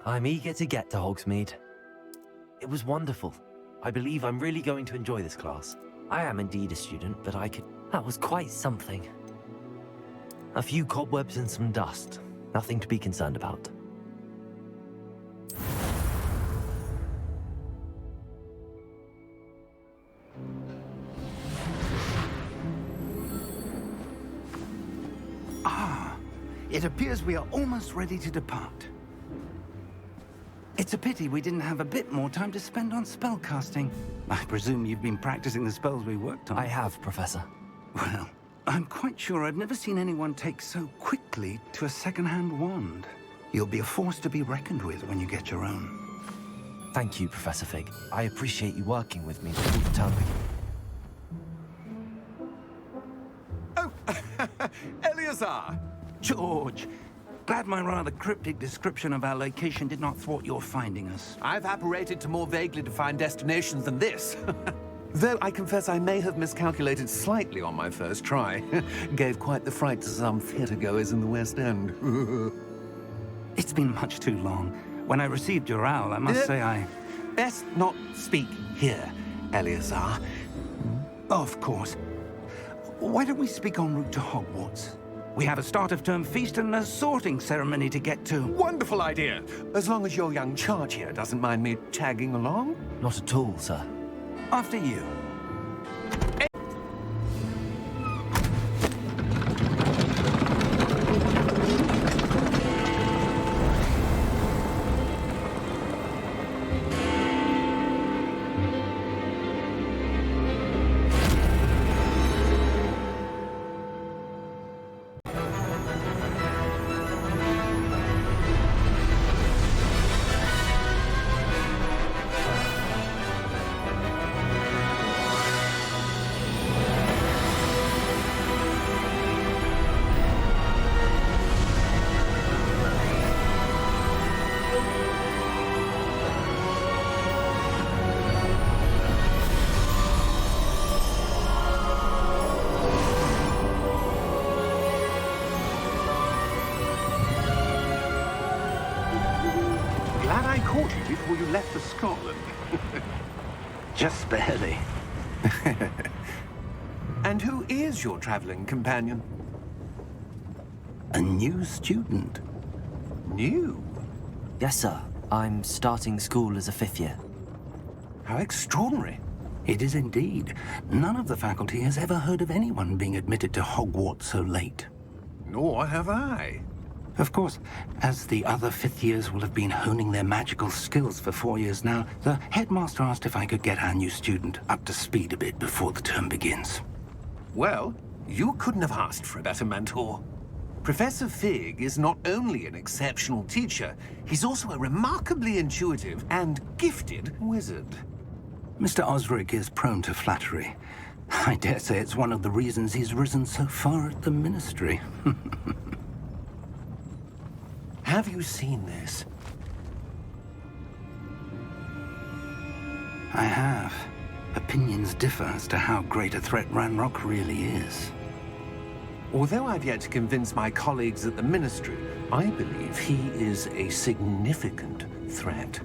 I'm eager to get to Hogsmeade. It was wonderful. I believe I'm really going to enjoy this class. I am indeed a student, but that was quite something. A few cobwebs and some dust. Nothing to be concerned about. It appears we are almost ready to depart. It's a pity we didn't have a bit more time to spend on spellcasting. I presume you've been practicing the spells we worked on. I have, Professor. Well, I'm quite sure I've never seen anyone take so quickly to a second-hand wand. You'll be a force to be reckoned with when you get your own. Thank you, Professor Fig. I appreciate you working with me all the time. Oh, Eleazar! George, glad my rather cryptic description of our location did not thwart your finding us. I've apparated to more vaguely defined destinations than this. Though I confess I may have miscalculated slightly on my first try. Gave quite the fright to some theatre-goers in the West End. It's been much too long. When I received your owl, I must say I... Best not speak here, Eleazar. Of course. Why don't we speak en route to Hogwarts? We have a start-of-term feast and a sorting ceremony to get to. Wonderful idea! As long as your young charge here doesn't mind me tagging along. Not at all, sir. After you. Glad I caught you before you left for Scotland. Just barely. And who is your traveling companion? A new student. New? Yes, sir. I'm starting school as a 5th year. How extraordinary. It is indeed. None of the faculty has ever heard of anyone being admitted to Hogwarts so late. Nor have I. Of course, as the other 5th years will have been honing their magical skills for 4 years now, the headmaster asked if I could get our new student up to speed a bit before the term begins. Well, you couldn't have asked for a better mentor. Professor Fig is not only an exceptional teacher, he's also a remarkably intuitive and gifted wizard. Mr. Osric is prone to flattery. I dare say it's one of the reasons he's risen so far at the Ministry. Have you seen this? I have. Opinions differ as to how great a threat Ranrock really is. Although I've yet to convince my colleagues at the Ministry, I believe he is a significant threat.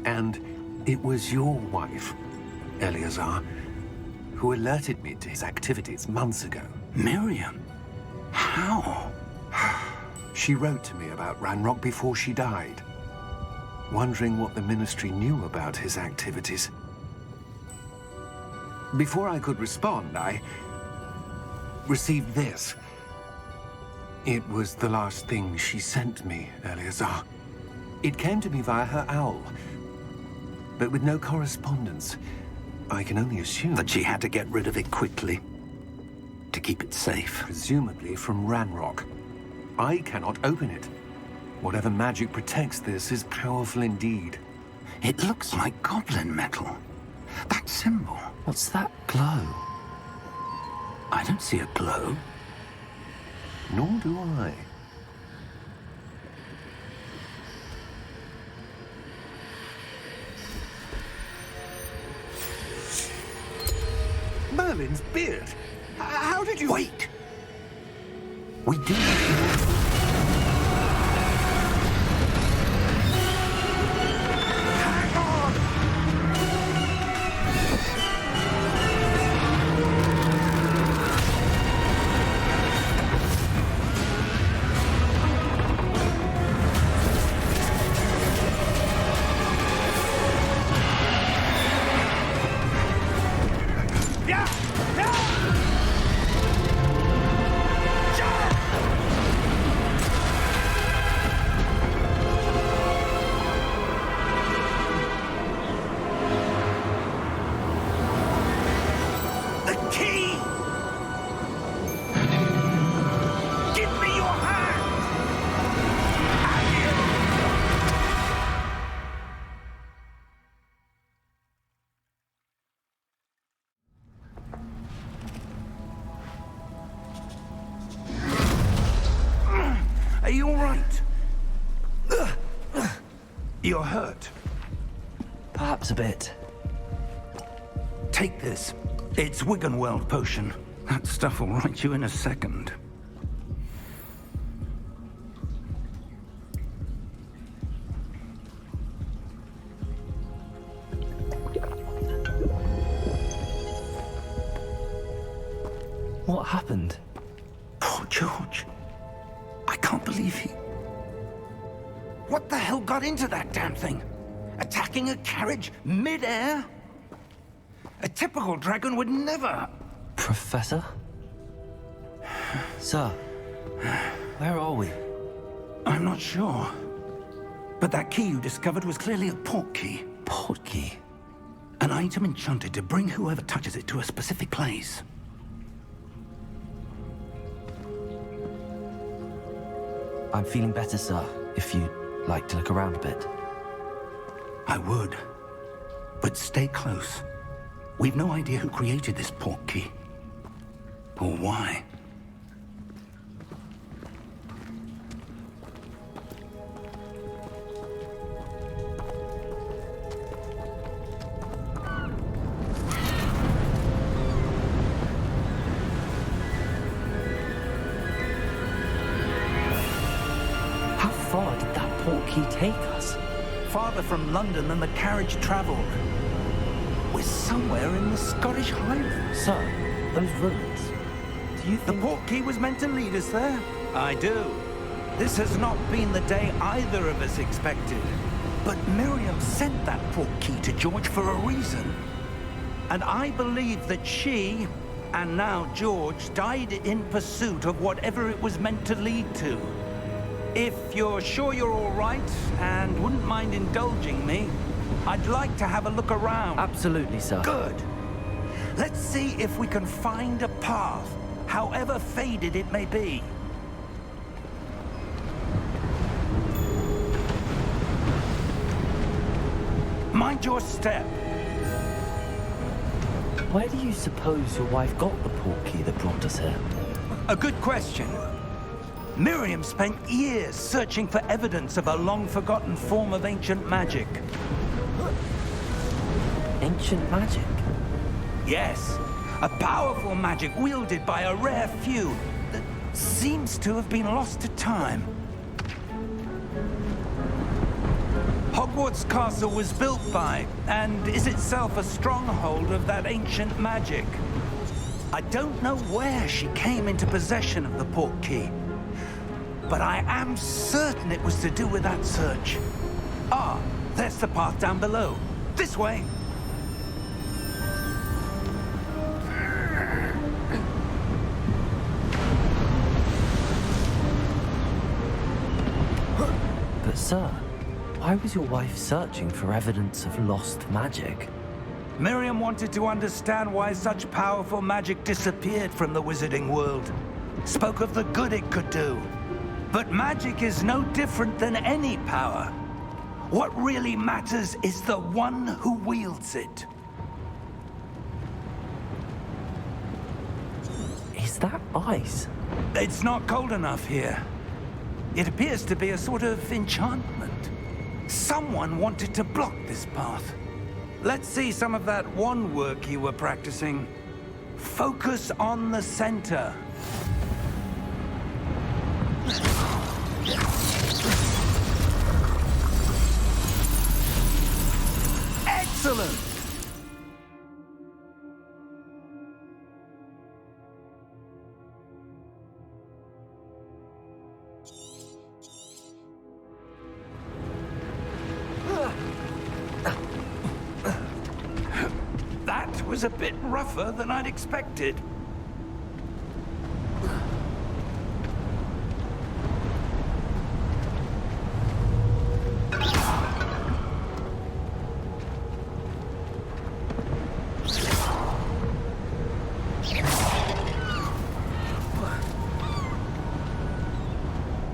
And it was your wife, Eleazar, who alerted me to his activities months ago. Miriam? How? She wrote to me about Ranrock before she died, wondering what the Ministry knew about his activities. Before I could respond, I received this. It was the last thing she sent me, Eleazar. It came to me via her owl, but with no correspondence. I can only assume That she had to get rid of it quickly, to keep it safe. presumably from Ranrock. I cannot open it. Whatever magic protects this is powerful indeed. It looks like goblin metal. That symbol. What's that glow? I don't see a glow. Nor do I. Merlin's beard! How did you... Wait! We do Are you all right? You're hurt. Perhaps a bit. Take this. It's Wiggenweld potion. That stuff will right you in a second. What happened? Poor George. I can't believe he... What the hell got into that damn thing? Attacking a carriage mid-air? A typical dragon would never... Professor? Sir, where are we? I'm not sure. But that key you discovered was clearly a port key. Port key? An item enchanted to bring whoever touches it to a specific place. I'm feeling better, sir, if you'd like to look around a bit. I would. But stay close. We've no idea who created this port key. Or why. How far did that port key take us? Farther from London than the carriage traveled. We're somewhere in the Scottish Highlands. Sir, those ruins. Do you The think... port key was meant to lead us there? I do. This has not been the day either of us expected. But Miriam sent that port key to George for a reason. And I believe that she, and now George, died in pursuit of whatever it was meant to lead to. If you're sure you're all right, and wouldn't mind indulging me, I'd like to have a look around. Absolutely, sir. Good. Let's see if we can find a path, however faded it may be. Mind your step. Where do you suppose your wife got the port key that brought us here? A good question. Miriam spent years searching for evidence of a long-forgotten form of ancient magic. Ancient magic? Yes, a powerful magic wielded by a rare few that seems to have been lost to time. Hogwarts Castle was built by, and is itself a stronghold of that ancient magic. I don't know where she came into possession of the port key, but I am certain it was to do with that search. Ah, there's the path down below. This way. But sir, why was your wife searching for evidence of lost magic? Miriam wanted to understand why such powerful magic disappeared from the wizarding world. Spoke of the good it could do. But magic is no different than any power. What really matters is the one who wields it. Is that ice? It's not cold enough here. It appears to be a sort of enchantment. Someone wanted to block this path. Let's see some of that wand work you were practicing. Focus on the center. Excellent! That was a bit rougher than I'd expected.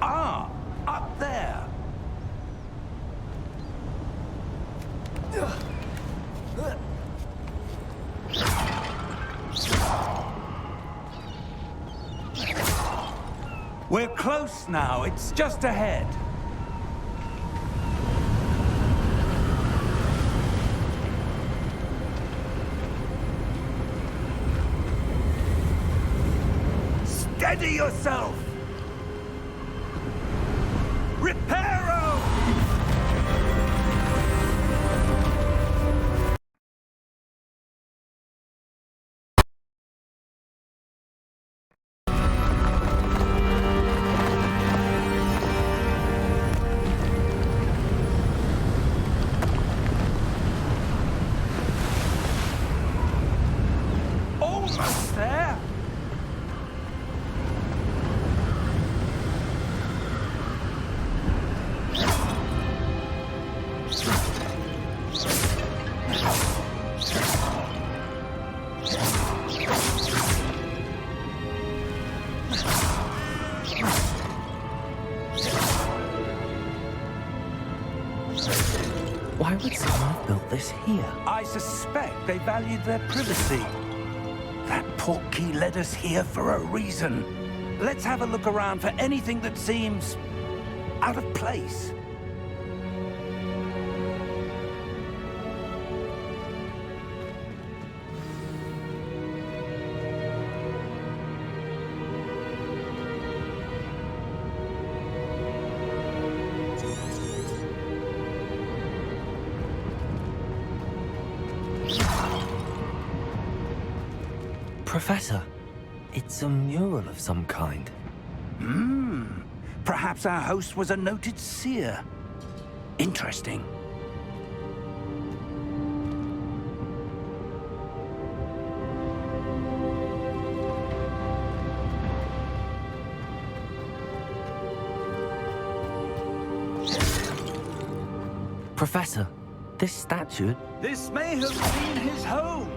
Ah, up there. We're close now. It's just ahead. Steady yourself! Reparo! Almost there! Why would someone have built this here? I suspect they valued their privacy. That portkey led us here for a reason. Let's have a look around for anything that seems out of place. Professor, it's a mural of some kind. Perhaps our host was a noted seer. Interesting. Professor, this statue... This may have been his home.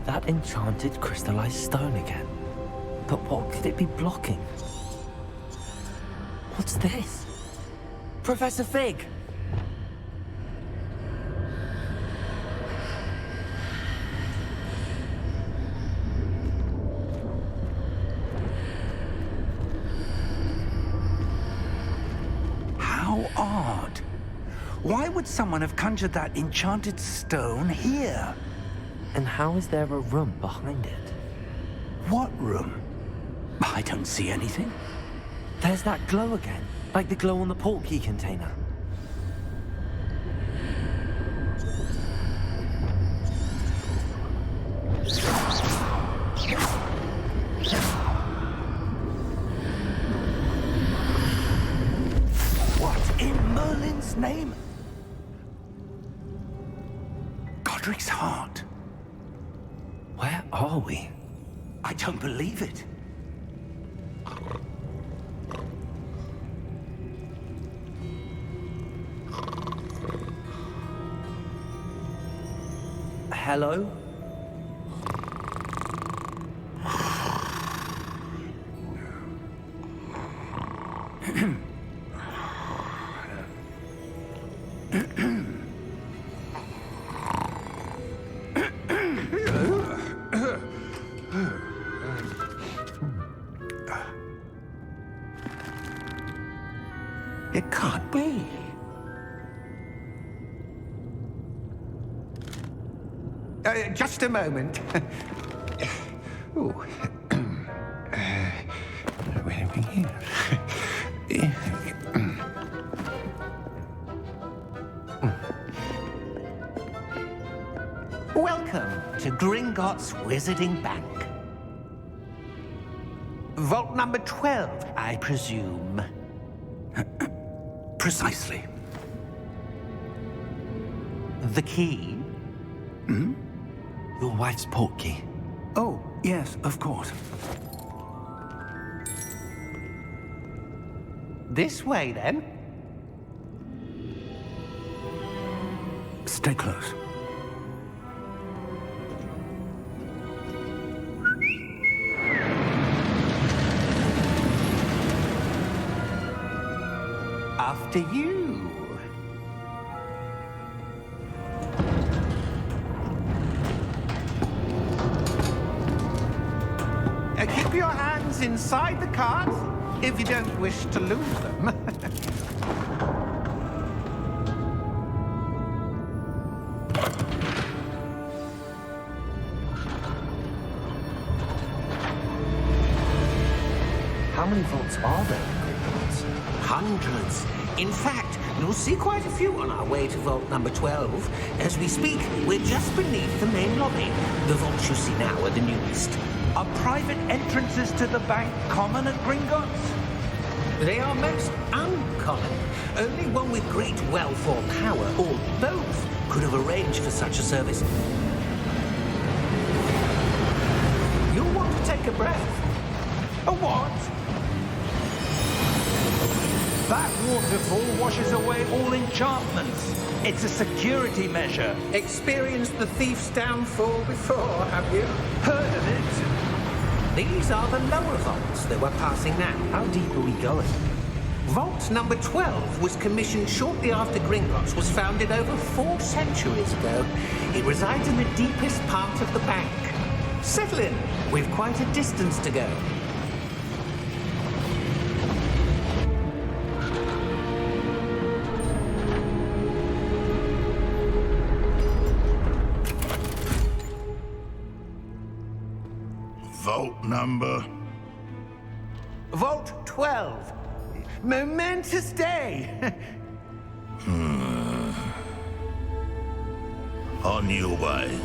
That enchanted crystallized stone again. But what could it be blocking? What's this? Professor Fig! How odd. Why would someone have conjured that enchanted stone here? And how is there a room behind it? What room? I don't see anything. There's that glow again, like the glow on the portkey container. What in Merlin's name? Godric's heart. Where are we? I don't believe it. Hello? It can't be. Just a moment. Ooh. Where are we here? Welcome to Gringotts Wizarding Bank. Vault number 12, I presume. Precisely. The key? Your wife's portkey. Oh, yes, of course. This way, then. Stay close. After you. Keep your hands inside the cart if you don't wish to lose them. How many vaults are there in Gringotts? Hundreds. In fact, you'll see quite a few on our way to vault number 12. As we speak, we're just beneath the main lobby. The vaults you see now are the newest. Are private entrances to the bank common at Gringotts? They are most uncommon. Only one with great wealth or power, or both, could have arranged for such a service. You'll want to take a breath. A what? That waterfall washes away all enchantments. It's a security measure. Experienced the thief's downfall before, have you? Heard of it? These are the lower vaults that we're passing now. How deep are we going? Vault number 12 was commissioned shortly after Gringotts was founded over 4 centuries ago. It resides in the deepest part of the bank. Settle in. We've quite a distance to go. Vault number? Vault 12. Momentous day. On your way.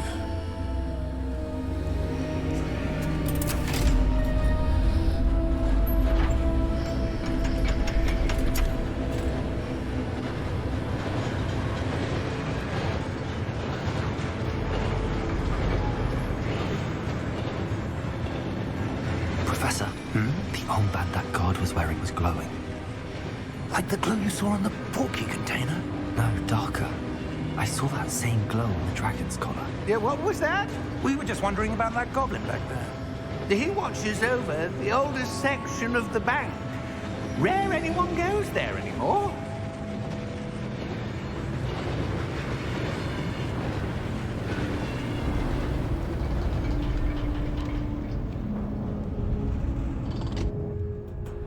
Professor, the armband that guard was wearing was glowing. Like the glow you saw on the porky container? No, darker. I saw that same glow on the dragon's collar. Yeah, what was that? We were just wondering about that goblin back there. He watches over the oldest section of the bank. Rare anyone goes there anymore.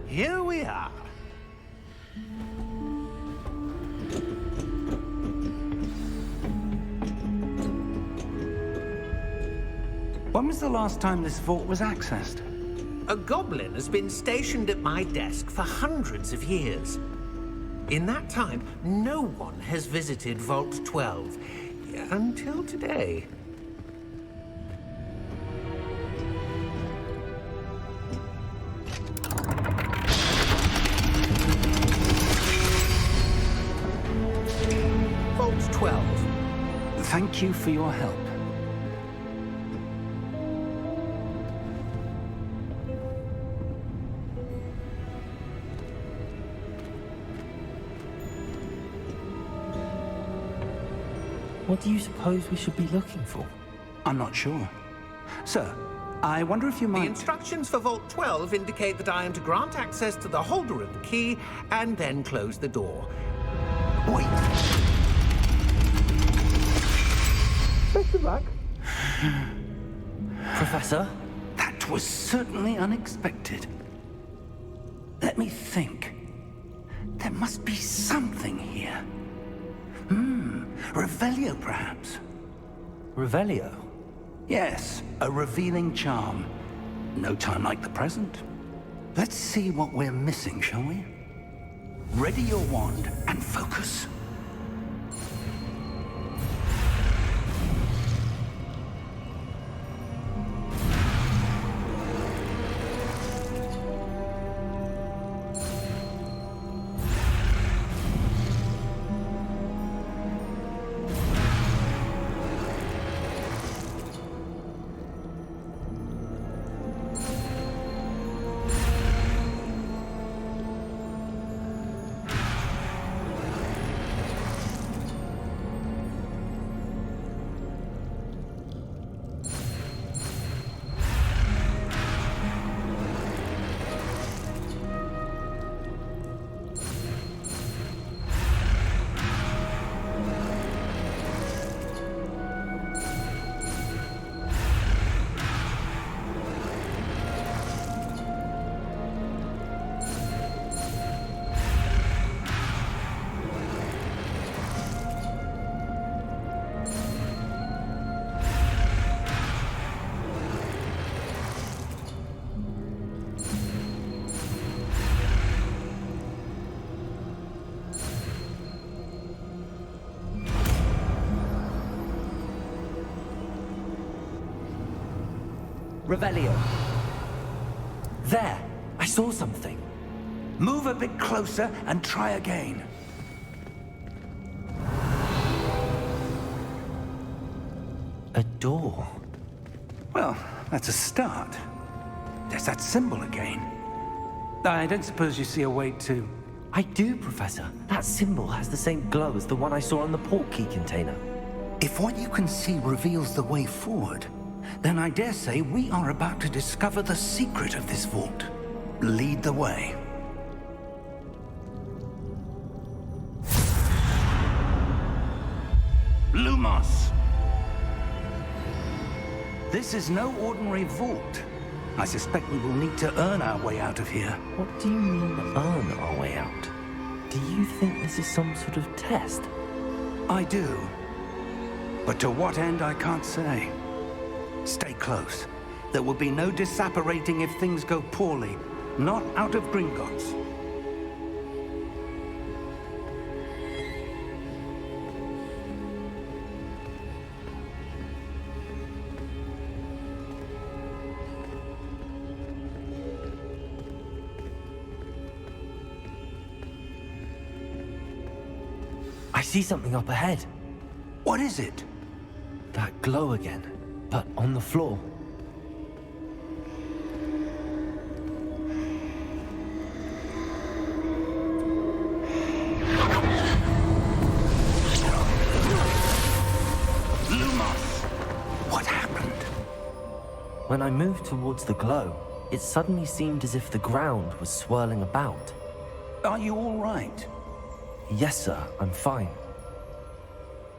Here we are. When was the last time this vault was accessed? A goblin has been stationed at my desk for hundreds of years. In that time, no one has visited Vault 12 until today. Vault 12. Thank you for your help. What do you suppose we should be looking for? I'm not sure. Sir, I wonder if you The might... instructions for Vault 12 indicate that I am to grant access to the holder of the key and then close the door. Wait. Best of luck. Professor? That was certainly unexpected. Let me think. There must be something here. Revelio, perhaps? Revelio? Yes, a revealing charm. No time like the present. Let's see what we're missing, shall we? Ready your wand and focus. Revelio. There! I saw something. Move a bit closer and try again. A door. Well, that's a start. There's that symbol again. I don't suppose you see a way to... I do, Professor. That symbol has the same glow as the one I saw on the port key container. If what you can see reveals the way forward, then I dare say we are about to discover the secret of this vault. Lead the way. Lumos! This is no ordinary vault. I suspect we will need to earn our way out of here. What do you mean, earn our way out? Do you think this is some sort of test? I do. But to what end, I can't say. Stay close. There will be no disapparating if things go poorly. Not out of Gringotts. I see something up ahead. What is it? That glow again, but on the floor. Lumos! What happened? When I moved towards the glow, it suddenly seemed as if the ground was swirling about. Are you all right? Yes, sir, I'm fine.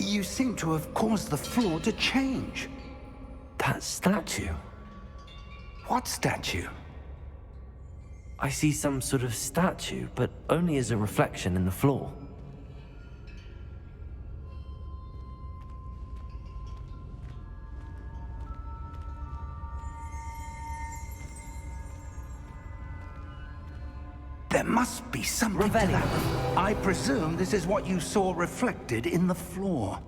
You seem to have caused the floor to change. That statue. What statue? I see some sort of statue, but only as a reflection in the floor. There must be something to that. I presume this is what you saw reflected in the floor.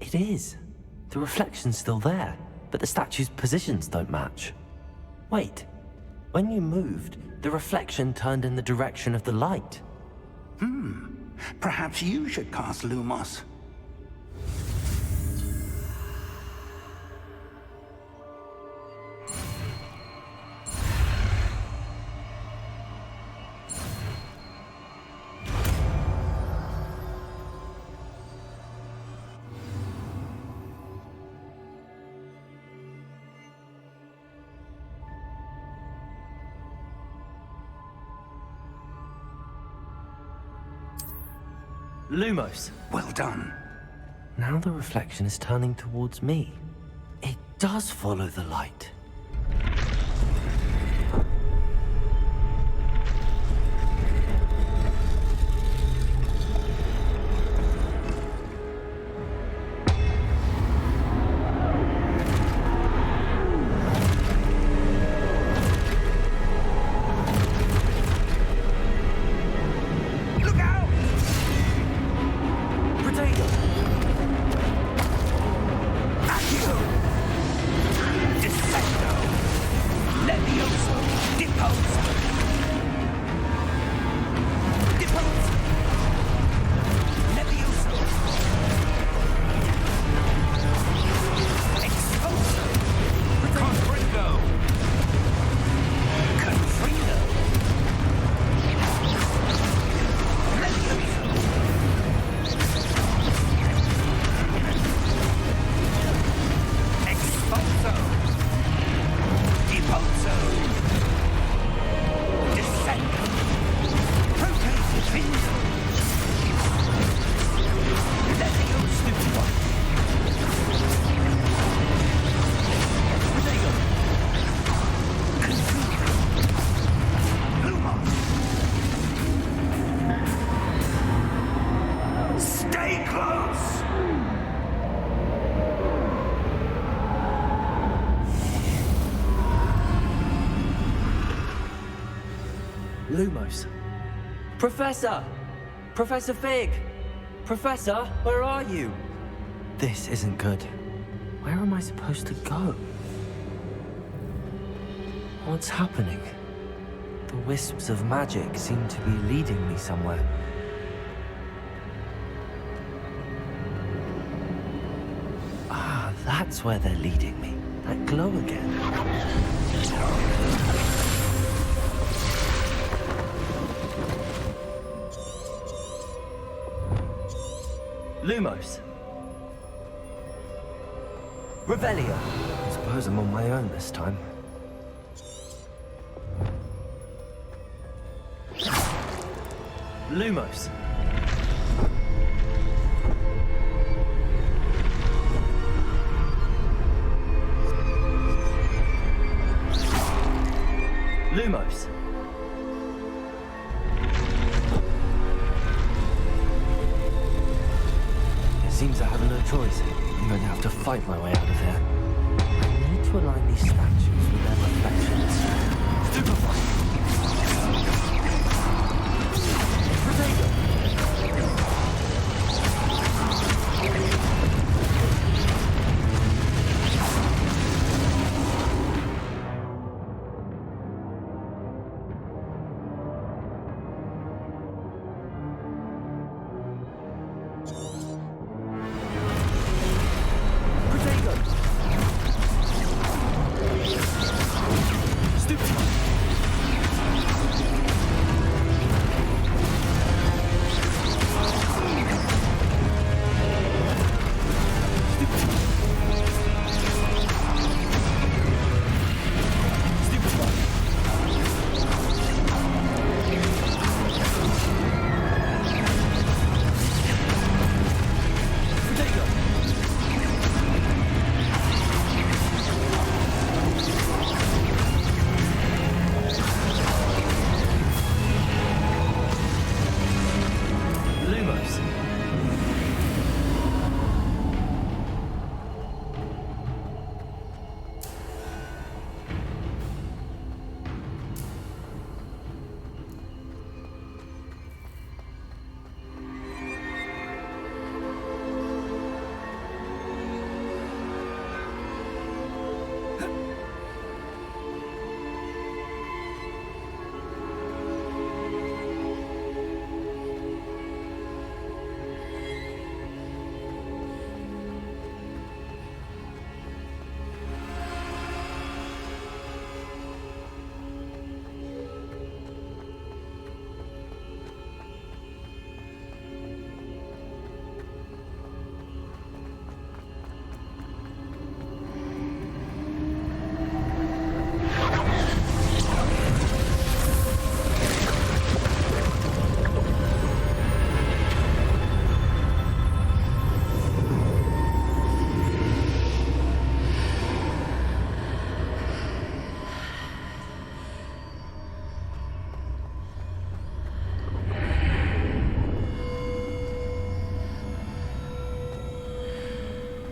It is. The reflection's still there, but the statue's positions don't match. Wait. When you moved, the reflection turned in the direction of the light. Perhaps you should cast Lumos. Lumos. Well done. Now the reflection is turning towards me. It does follow the light. Lumos. Professor! Professor Fig! Professor, where are you? This isn't good. Where am I supposed to go? What's happening? The wisps of magic seem to be leading me somewhere. Ah, that's where they're leading me. That glow again. Lumos. Revelio. I suppose I'm on my own this time. Lumos. Lumos. It seems I have no choice. I'm going to have to fight my way out of here. I need to align these statues with their reflections. Stupefy!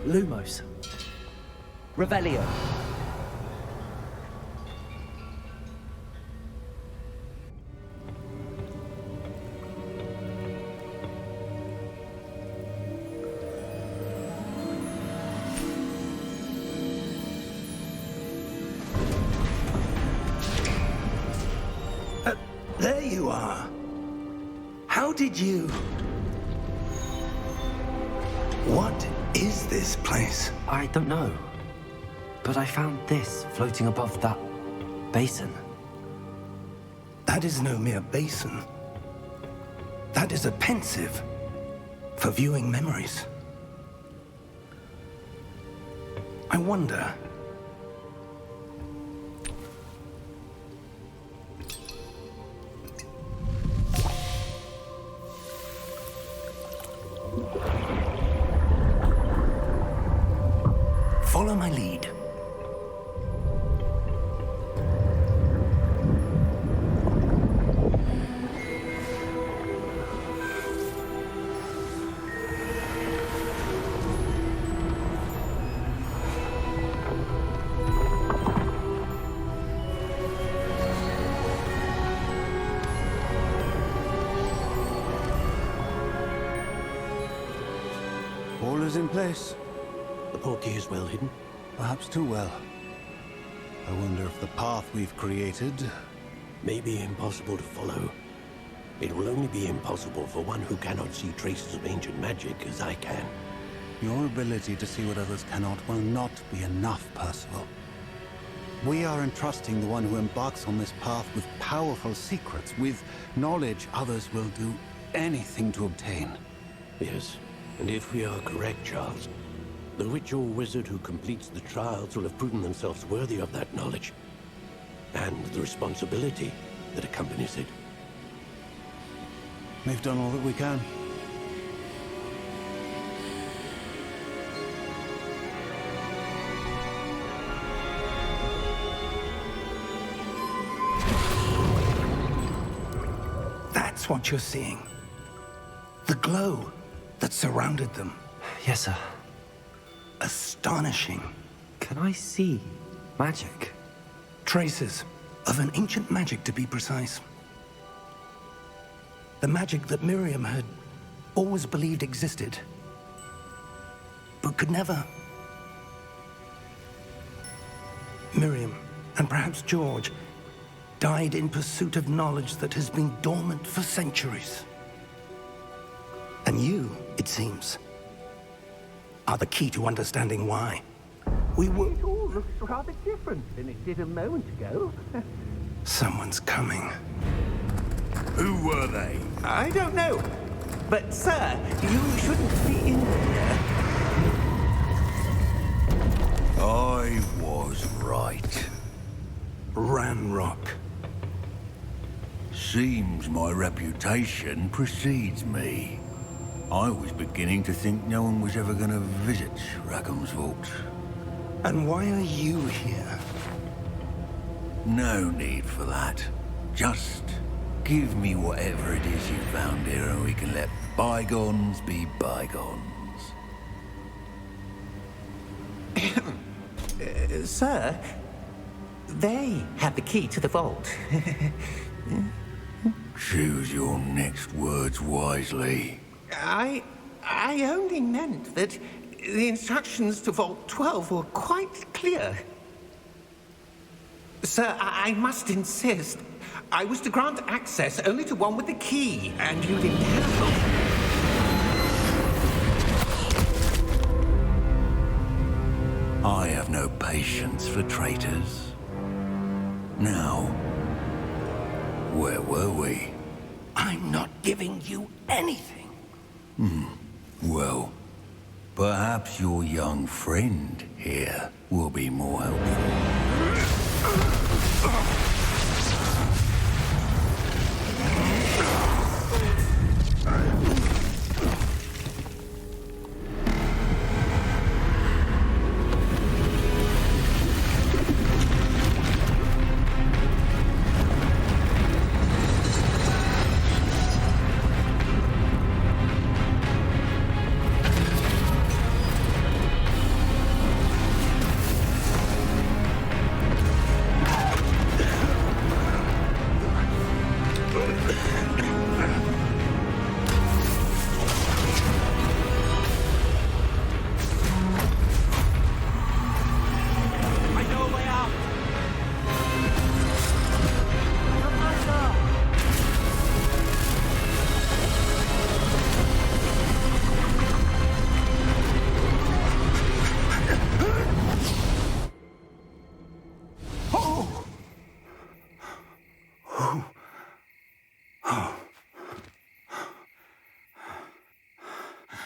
Lumos. Revelio. There you are. How did you... What is this place? I don't know. But I found this floating above that basin. That is no mere basin. That is a pensive for viewing memories. I wonder... Follow my lead. All is in place. The portkey is well hidden. Perhaps too well. I wonder if the path we've created... may be impossible to follow. It will only be impossible for one who cannot see traces of ancient magic as I can. Your ability to see what others cannot will not be enough, Percival. We are entrusting the one who embarks on this path with powerful secrets, with knowledge others will do anything to obtain. Yes, and if we are correct, Charles, the witch or wizard who completes the trials will have proven themselves worthy of that knowledge, and the responsibility that accompanies it. We've done all that we can. That's what you're seeing. The glow that surrounded them. Yes, sir. Astonishing. Can I see magic? Traces of an ancient magic, to be precise. The magic that Miriam had always believed existed, but could never. Miriam, and perhaps George, died in pursuit of knowledge that has been dormant for centuries. And you, it seems, are the key to understanding why. We were... It all looks rather different than it did a moment ago. Someone's coming. Who were they? I don't know. But, sir, you shouldn't be in here. I was right. Ranrock. Seems my reputation precedes me. I was beginning to think no one was ever going to visit Rackham's vault. And why are you here? No need for that. Just give me whatever it is you found here and we can let bygones be bygones. Sir, they have the key to the vault. Choose your next words wisely. I only meant that the instructions to Vault 12 were quite clear. Sir, I must insist. I was to grant access only to one with the key, and you didn't have I have no patience for traitors. Now, where were we? I'm not giving you anything. Well, perhaps your young friend here will be more helpful.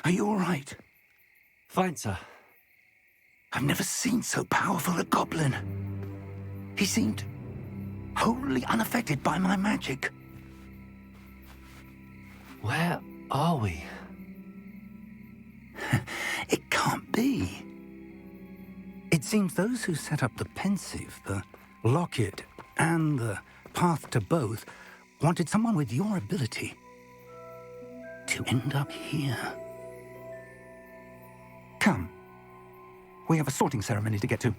Are you all right? Fine, sir. I've never seen so powerful a goblin. He seemed wholly unaffected by my magic. Where are we? It can't be. It seems those who set up the pensive, the locket, and the path to both wanted someone with your ability to end up here. Come. We have a sorting ceremony to get to.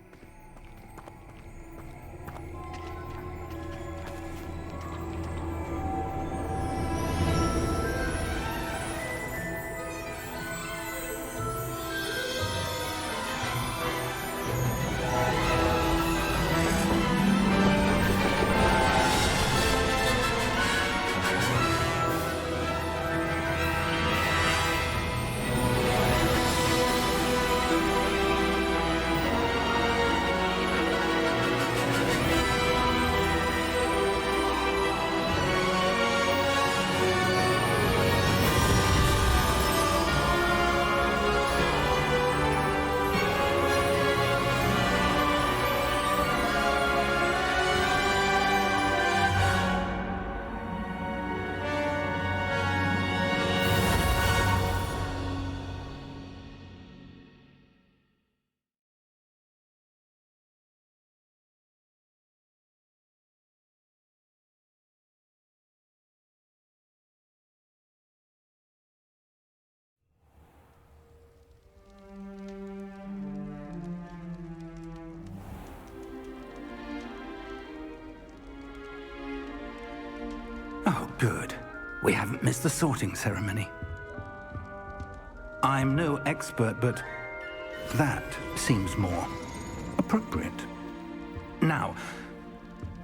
Good. We haven't missed the sorting ceremony. I'm no expert, but that seems more appropriate. Now,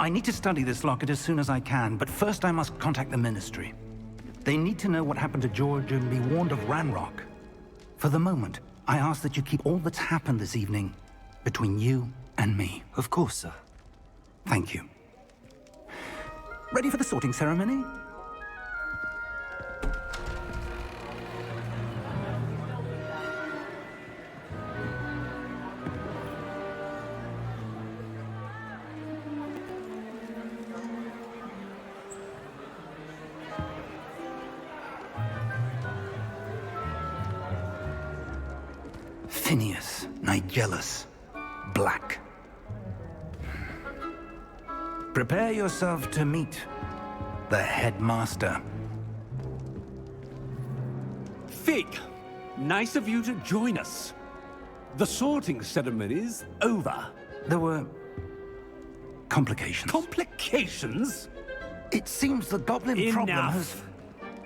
I need to study this locket as soon as I can, but first I must contact the Ministry. They need to know what happened to George and be warned of Ranrock. For the moment, I ask that you keep all that's happened this evening between you and me. Of course, sir. Thank you. Ready for the sorting ceremony? Phineas, Nigellus, Black. Prepare yourself to meet the headmaster. Fig, nice of you to join us. The sorting ceremony's over. There were complications. Complications? It seems the goblin problem has... Enough.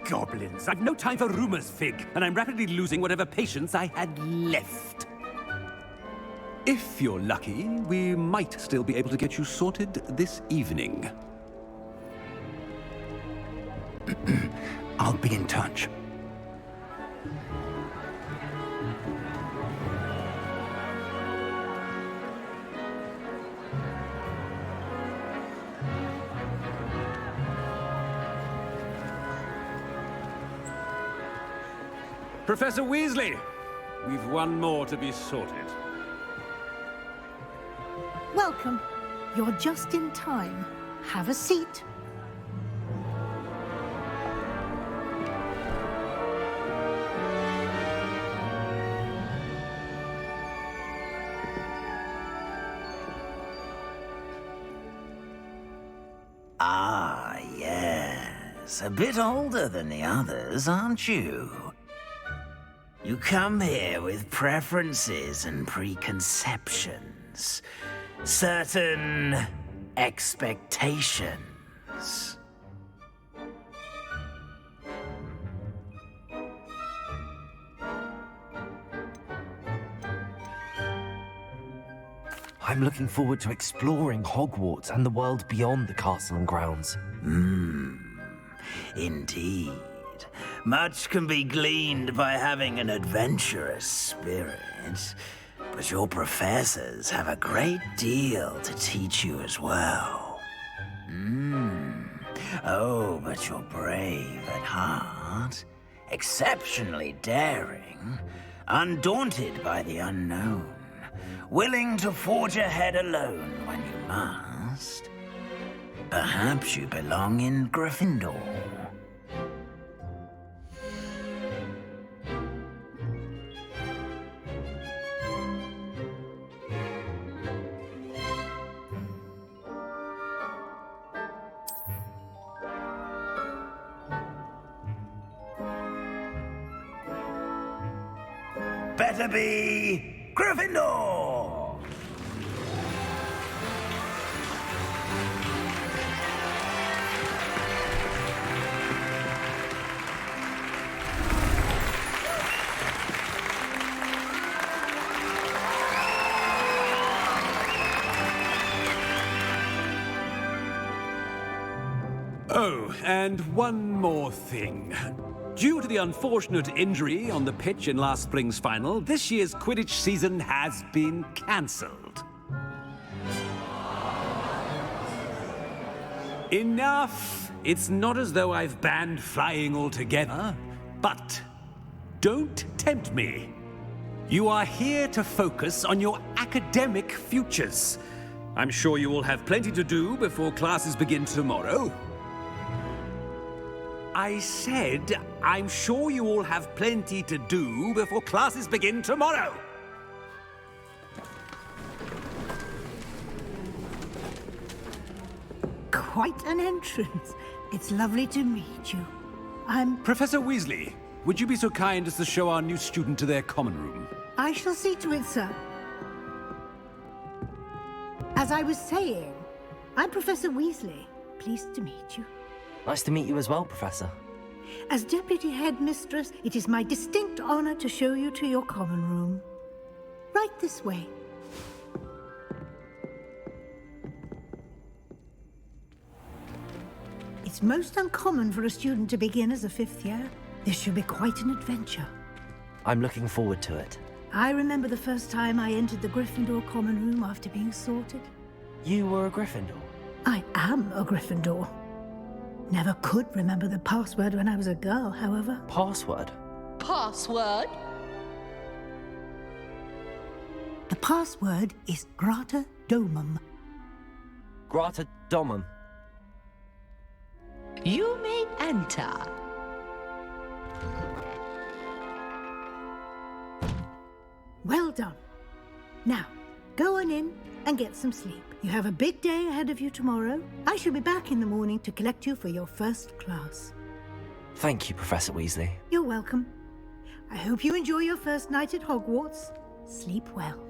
Goblins. I've no time for rumors, Fig, and I'm rapidly losing whatever patience I had left. If you're lucky, we might still be able to get you sorted this evening. I'll be in touch. Professor Weasley, we've one more to be sorted. Welcome. You're just in time. Have a seat. Ah, yes. A bit older than the others, aren't you? You come here with preferences and preconceptions. Certain expectations. I'm looking forward to exploring Hogwarts and the world beyond the castle and grounds. Indeed. Much can be gleaned by having an adventurous spirit, but your professors have a great deal to teach you as well. Oh, but you're brave at heart, exceptionally daring, undaunted by the unknown, willing to forge ahead alone when you must. Perhaps you belong in Gryffindor. Better be Gryffindor! Oh, and one more thing. Due to the unfortunate injury on the pitch in last spring's final, this year's Quidditch season has been cancelled. Enough! It's not as though I've banned flying altogether, but don't tempt me. You are here to focus on your academic futures. I'm sure you will have plenty to do before classes begin tomorrow. I said, I'm sure you all have plenty to do before classes begin tomorrow. Quite an entrance. It's lovely to meet you. I'm... Professor Weasley, would you be so kind as to show our new student to their common room? I shall see to it, sir. As I was saying, I'm Professor Weasley. Pleased to meet you. Nice to meet you as well, Professor. As Deputy Headmistress, it is my distinct honor to show you to your common room. Right this way. It's most uncommon for a student to begin as a 5th year. This should be quite an adventure. I'm looking forward to it. I remember the first time I entered the Gryffindor common room after being sorted. You were a Gryffindor? I am a Gryffindor. Never could remember the password when I was a girl, however. Password? Password? The password is Grata Domum. Grata Domum. You may enter. Well done. Now, go on in and get some sleep. You have a big day ahead of you tomorrow. I shall be back in the morning to collect you for your first class. Thank you, Professor Weasley. You're welcome. I hope you enjoy your first night at Hogwarts. Sleep well.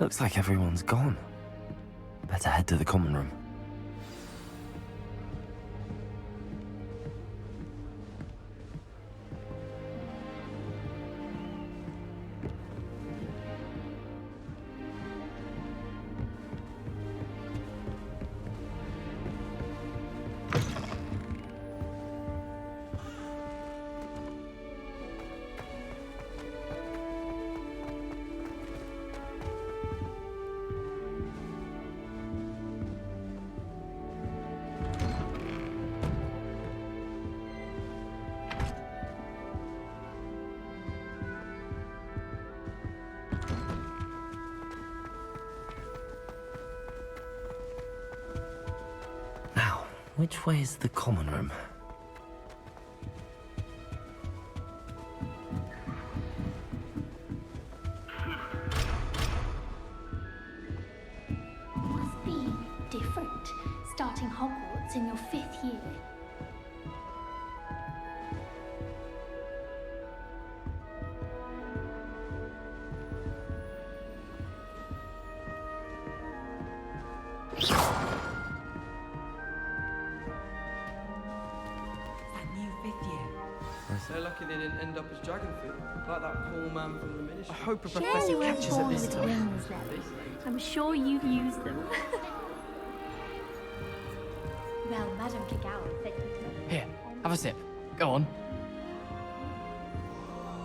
Looks like everyone's gone. Better head to the common room. Which way is the common room? Must be different, starting Hogwarts in your 5th year. They're lucky they didn't end up as dragon food, like that poor man from the ministry. I hope a Surely professor you weren't catches it born this with time. wings, Lily. I'm sure you've used them. Well, Madame Kagawa said you Here, have a sip. Go on.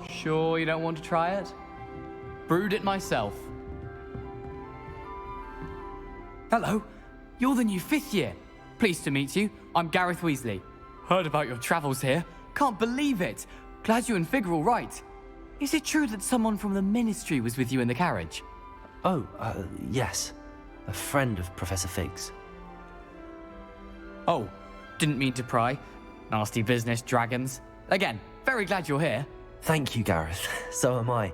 Sure you don't want to try it? Brewed it myself. Hello, you're the new 5th year. Pleased to meet you. I'm Gareth Weasley. Heard about your travels here. Can't believe it. Glad you and Fig are all right. Is it true that someone from the Ministry was with you in the carriage? Oh, yes. A friend of Professor Fig's. Oh, didn't mean to pry. Nasty business, dragons. Again, very glad you're here. Thank you, Gareth. So am I.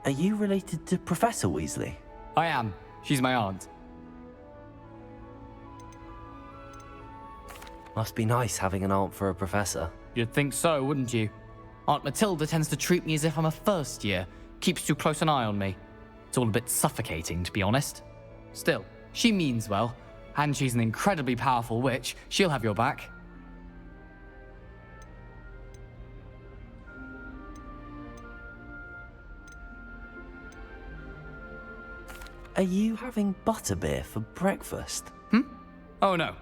Are you related to Professor Weasley? I am. She's my aunt. Must be nice having an aunt for a professor. You'd think so, wouldn't you? Aunt Matilda tends to treat me as if I'm a first year. Keeps too close an eye on me. It's all a bit suffocating, to be honest. Still, she means well. And she's an incredibly powerful witch. She'll have your back. Are you having butterbeer for breakfast? Oh no.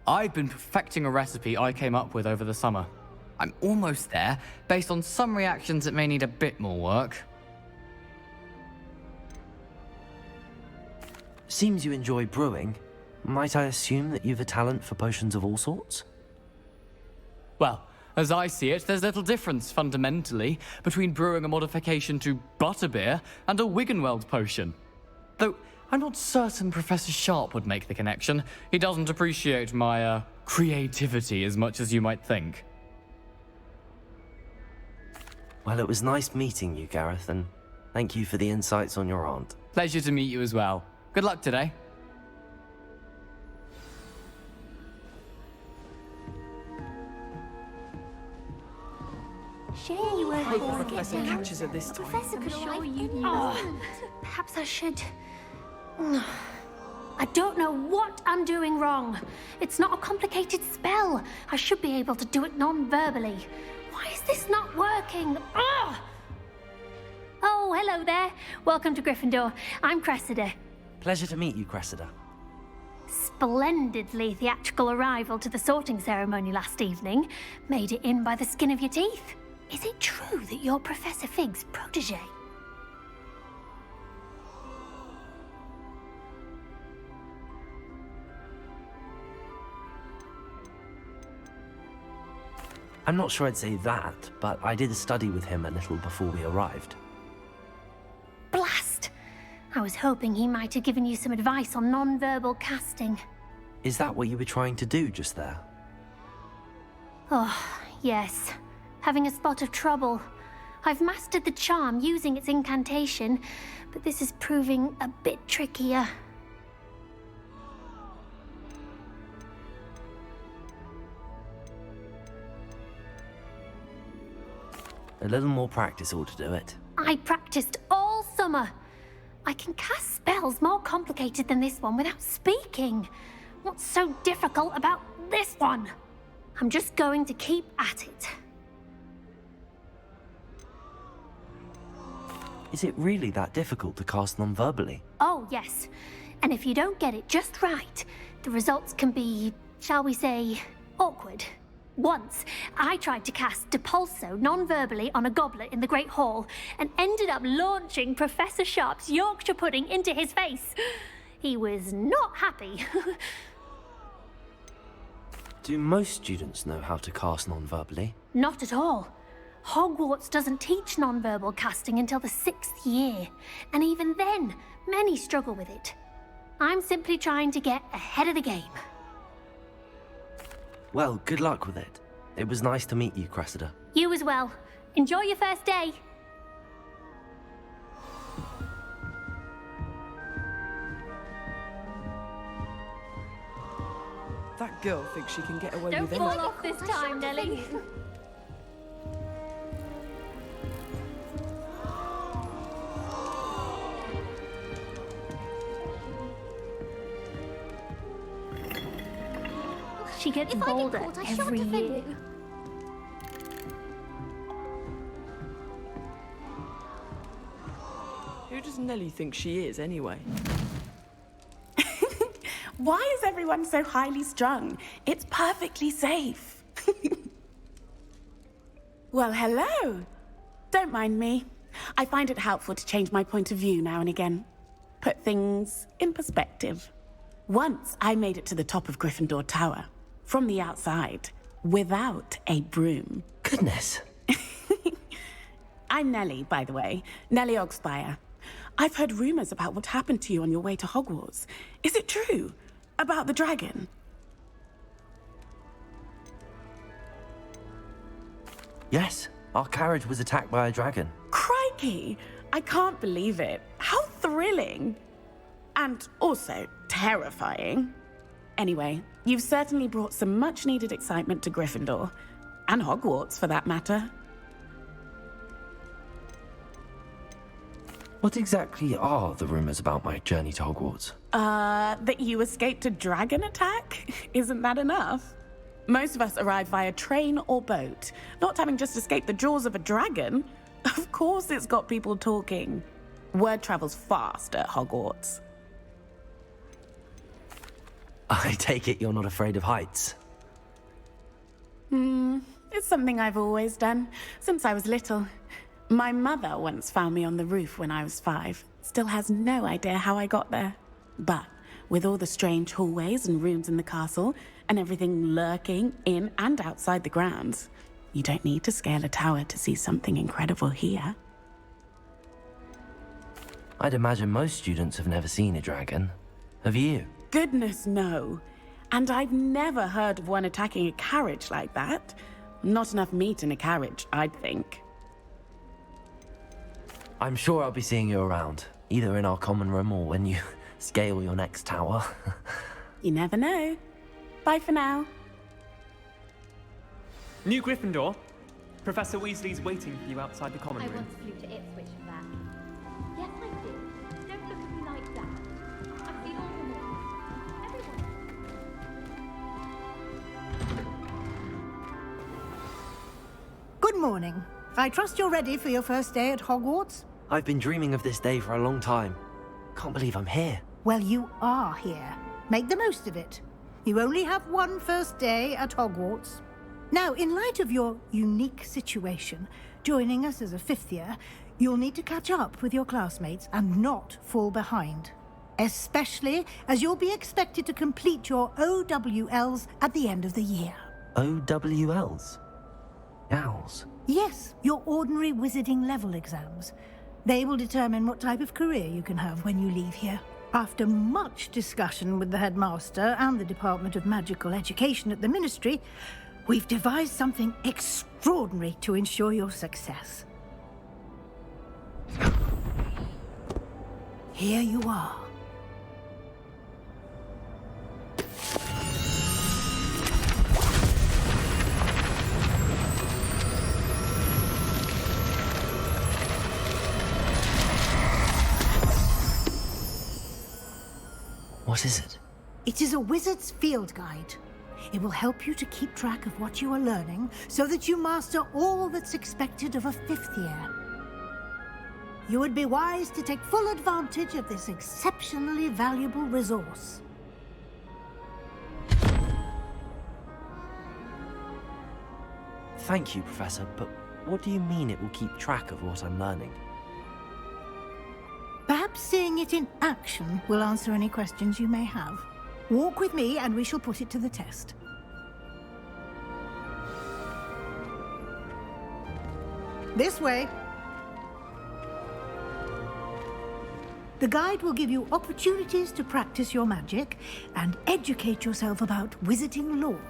I've been perfecting a recipe I came up with over the summer. I'm almost there, based on some reactions that may need a bit more work. Seems you enjoy brewing. Might I assume that you've a talent for potions of all sorts? Well, as I see it, there's little difference, fundamentally, between brewing a modification to butterbeer and a Wiggenweld potion. Though, I'm not certain Professor Sharp would make the connection. He doesn't appreciate my, creativity as much as you might think. Well, it was nice meeting you, Gareth, and thank you for the insights on your aunt. Pleasure to meet you as well. Good luck today. Shame you weren't Hope born the Professor again. catches her this The time. Professor could sure you. you Perhaps I should. I don't know what I'm doing wrong. It's not a complicated spell. I should be able to do it non-verbally. Why is this not working? Ugh! Oh, hello there. Welcome to Gryffindor. I'm Cressida. Pleasure to meet you, Cressida. Splendidly theatrical arrival to the sorting ceremony last evening. Made it in by the skin of your teeth. Is it true that you're Professor Fig's protege? I'm not sure I'd say that, but I did study with him a little before we arrived. Blast! I was hoping he might have given you some advice on non-verbal casting. Is that what you were trying to do just there? Oh, yes. Having a spot of trouble. I've mastered the charm using its incantation, but this is proving a bit trickier. A little more practice ought to do it. I practiced all summer. I can cast spells more complicated than this one without speaking. What's so difficult about this one? I'm just going to keep at it. Is it really that difficult to cast non-verbally? Oh, yes. And if you don't get it just right, the results can be, shall we say, awkward. Once, I tried to cast Depulso non-verbally on a goblet in the Great Hall and ended up launching Professor Sharp's Yorkshire pudding into his face. He was not happy. Do most students know how to cast non-verbally? Not at all. Hogwarts doesn't teach non-verbal casting until the 6th year, and even then, many struggle with it. I'm simply trying to get ahead of the game. Well, good luck with it. It was nice to meet you, Cressida. You as well. Enjoy your first day. That girl thinks she can get away Don't with fall anything. off this time, Nelly. She gets bolder every year. Who does Nelly think she is, anyway? Why is everyone so highly strung? It's perfectly safe. Well, hello. Don't mind me. I find it helpful to change my point of view now and again. Put things in perspective. Once I made it to the top of Gryffindor Tower, from the outside, without a broom. Goodness. I'm Nelly, by the way. Nelly Ogspire. I've heard rumors about what happened to you on your way to Hogwarts. Is it true? About the dragon? Yes, our carriage was attacked by a dragon. Crikey! I can't believe it. How thrilling! And also terrifying. Anyway, you've certainly brought some much-needed excitement to Gryffindor. And Hogwarts, for that matter. What exactly are the rumors about my journey to Hogwarts? That you escaped a dragon attack? Isn't that enough? Most of us arrive via train or boat, not having just escaped the jaws of a dragon. Of course it's got people talking. Word travels fast at Hogwarts. I take it you're not afraid of heights. It's something I've always done, since I was little. My mother once found me on the roof when I was 5. Still has no idea how I got there. But with all the strange hallways and rooms in the castle, and everything lurking in and outside the grounds, you don't need to scale a tower to see something incredible here. I'd imagine most students have never seen a dragon. Have you? Goodness, no. And I've never heard of one attacking a carriage like that. Not enough meat in a carriage, I'd think. I'm sure I'll be seeing you around, either in our common room or when you scale your next tower. You never know. Bye for now. New Gryffindor? Professor Weasley's waiting for you outside the common I room. once flew to Ipswich for that. Yes, I did. Don't look at me like that. I've seen all the movies. Everyone. Good morning. I trust you're ready for your first day at Hogwarts? I've been dreaming of this day for a long time. Can't believe I'm here. Well, you are here. Make the most of it. You only have one first day at Hogwarts. Now, in light of your unique situation, joining us as a fifth year, you'll need to catch up with your classmates and not fall behind. Especially as you'll be expected to complete your OWLs at the end of the year. OWLs? Owls? Yes, your ordinary wizarding level exams. They will determine what type of career you can have when you leave here. After much discussion with the headmaster and the Department of Magical Education at the Ministry, we've devised something extraordinary to ensure your success. Here you are. What is it? It is a wizard's field guide. It will help you to keep track of what you are learning so that you master all that's expected of a fifth year. You would be wise to take full advantage of this exceptionally valuable resource. Thank you, Professor, but what do you mean it will keep track of what I'm learning? Perhaps seeing it in action will answer any questions you may have. Walk with me and we shall put it to the test. This way. The guide will give you opportunities to practice your magic and educate yourself about wizarding lore.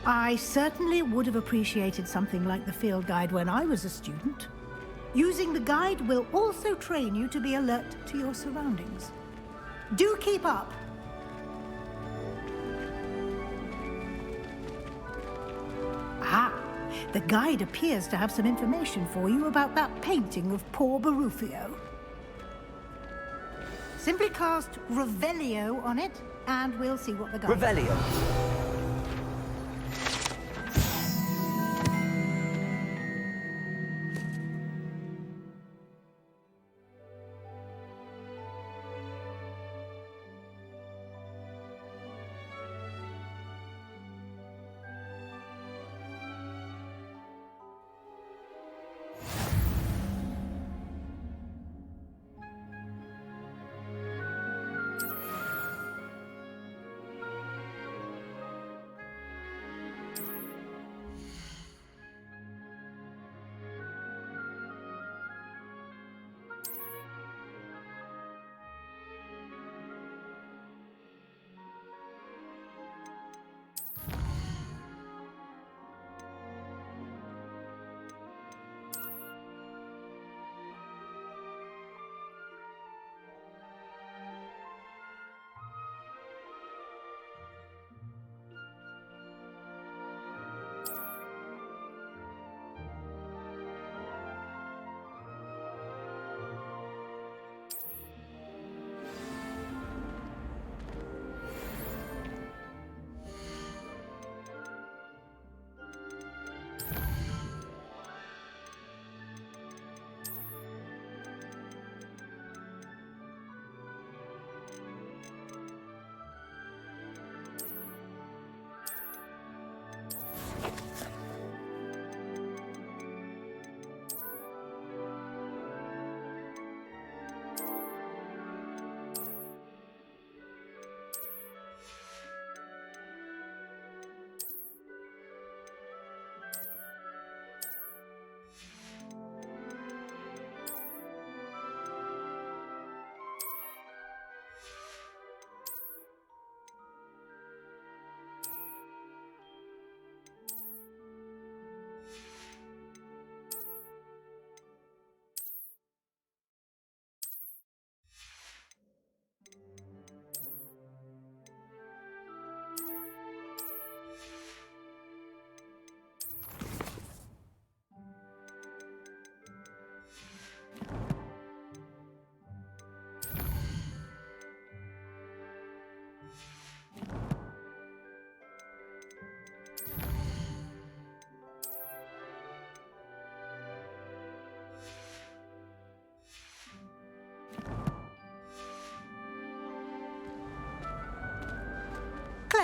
I certainly would have appreciated something like the field guide when I was a student. Using the guide will also train you to be alert to your surroundings. Do keep up! Ah, the guide appears to have some information for you about that painting of poor Barufio. Simply cast Revelio on it, and we'll see what the guide... Revelio!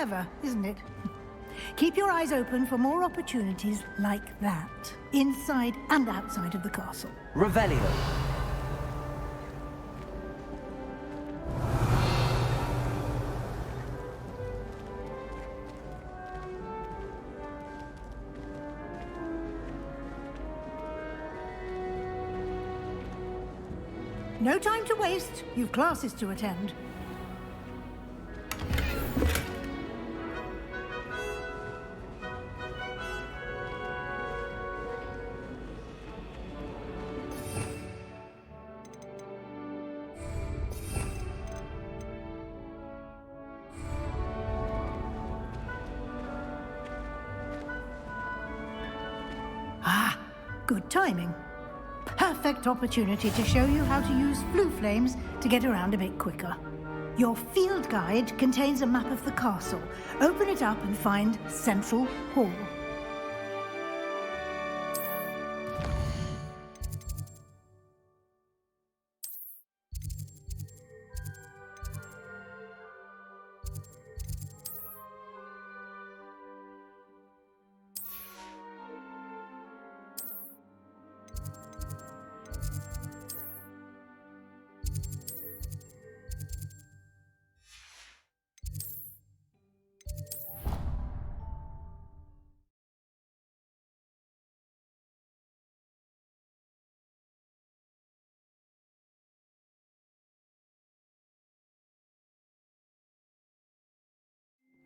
Clever, isn't it? Keep your eyes open for more opportunities like that, inside and outside of the castle. Revelio. No time to waste. You've classes to attend. Ah, good timing. Perfect opportunity to show you how to use flue flames to get around a bit quicker. Your field guide contains a map of the castle. Open it up and find Central Hall.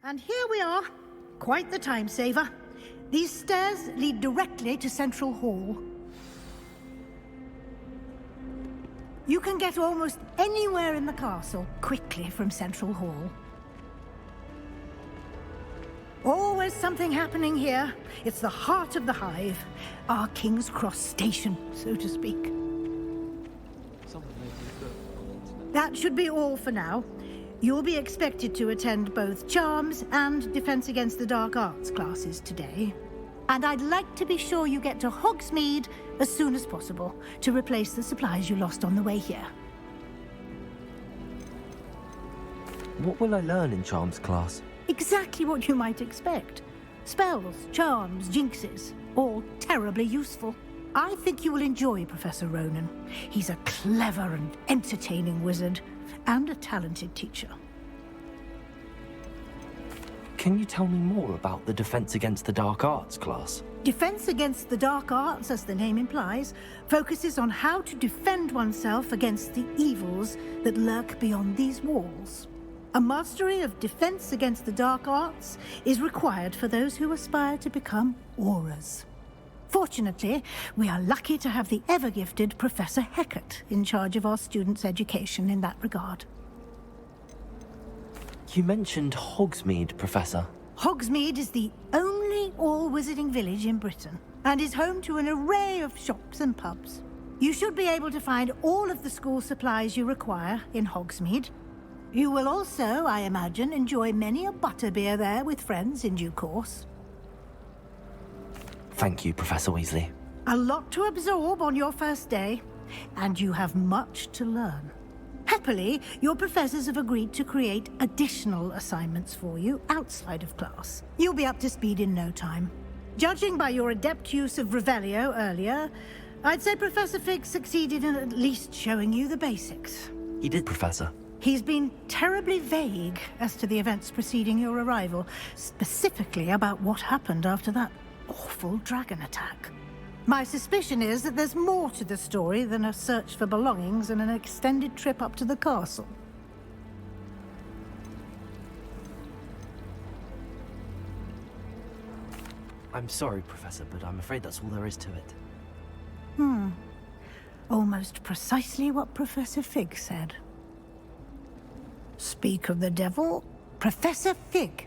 And here we are. Quite the time saver. These stairs lead directly to Central Hall. You can get almost anywhere in the castle quickly from Central Hall. Always something happening here. It's the heart of the hive. Our King's Cross station, so to speak. That should be all for now. You'll be expected to attend both Charms and Defense Against the Dark Arts classes today. And I'd like to be sure you get to Hogsmeade as soon as possible to replace the supplies you lost on the way here. What will I learn in Charms class? Exactly what you might expect. Spells, charms, jinxes, all terribly useful. I think you will enjoy Professor Ronan. He's a clever and entertaining wizard, and a talented teacher. Can you tell me more about the Defense Against the Dark Arts class? Defense Against the Dark Arts, as the name implies, focuses on how to defend oneself against the evils that lurk beyond these walls. A mastery of Defense Against the Dark Arts is required for those who aspire to become auras. Fortunately, we are lucky to have the ever-gifted Professor Hecat in charge of our students' education in that regard. You mentioned Hogsmeade, Professor. Hogsmeade is the only all-wizarding village in Britain, and is home to an array of shops and pubs. You should be able to find all of the school supplies you require in Hogsmeade. You will also, I imagine, enjoy many a butterbeer there with friends in due course. Thank you, Professor Weasley. A lot to absorb on your first day, and you have much to learn. Happily, your professors have agreed to create additional assignments for you outside of class. You'll be up to speed in no time. Judging by your adept use of Revelio earlier, I'd say Professor Fig succeeded in at least showing you the basics. He did, Professor. He's been terribly vague as to the events preceding your arrival, specifically about what happened after that awful dragon attack. My suspicion is that there's more to the story than a search for belongings and an extended trip up to the castle. I'm sorry, Professor, but I'm afraid that's all there is to it. Almost precisely what Professor Fig said. Speak of the devil, Professor Fig.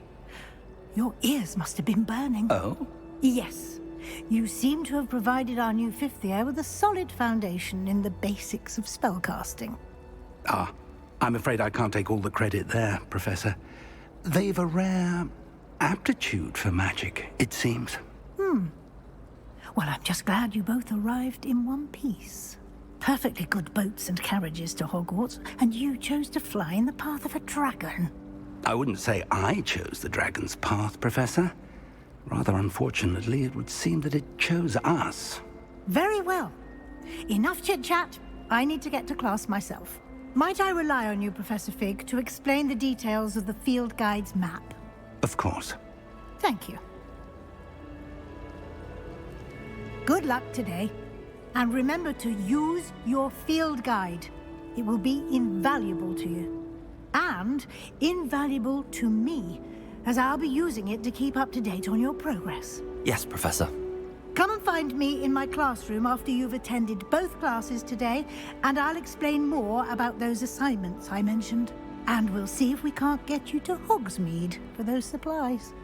Your ears must have been burning. Oh? Yes. You seem to have provided our new fifth year with a solid foundation in the basics of spellcasting. Ah, I'm afraid I can't take all the credit there, Professor. They've a rare aptitude for magic, it seems. Well, I'm just glad you both arrived in one piece. Perfectly good boats and carriages to Hogwarts, and you chose to fly in the path of a dragon. I wouldn't say I chose the dragon's path, Professor. Rather unfortunately, it would seem that it chose us. Very well. Enough chit-chat. I need to get to class myself. Might I rely on you, Professor Fig, to explain the details of the field guide's map? Of course. Thank you. Good luck today. And remember to use your field guide. It will be invaluable to you. And invaluable to me, as I'll be using it to keep up to date on your progress. Yes, Professor. Come and find me in my classroom after you've attended both classes today, and I'll explain more about those assignments I mentioned. And we'll see if we can't get you to Hogsmeade for those supplies.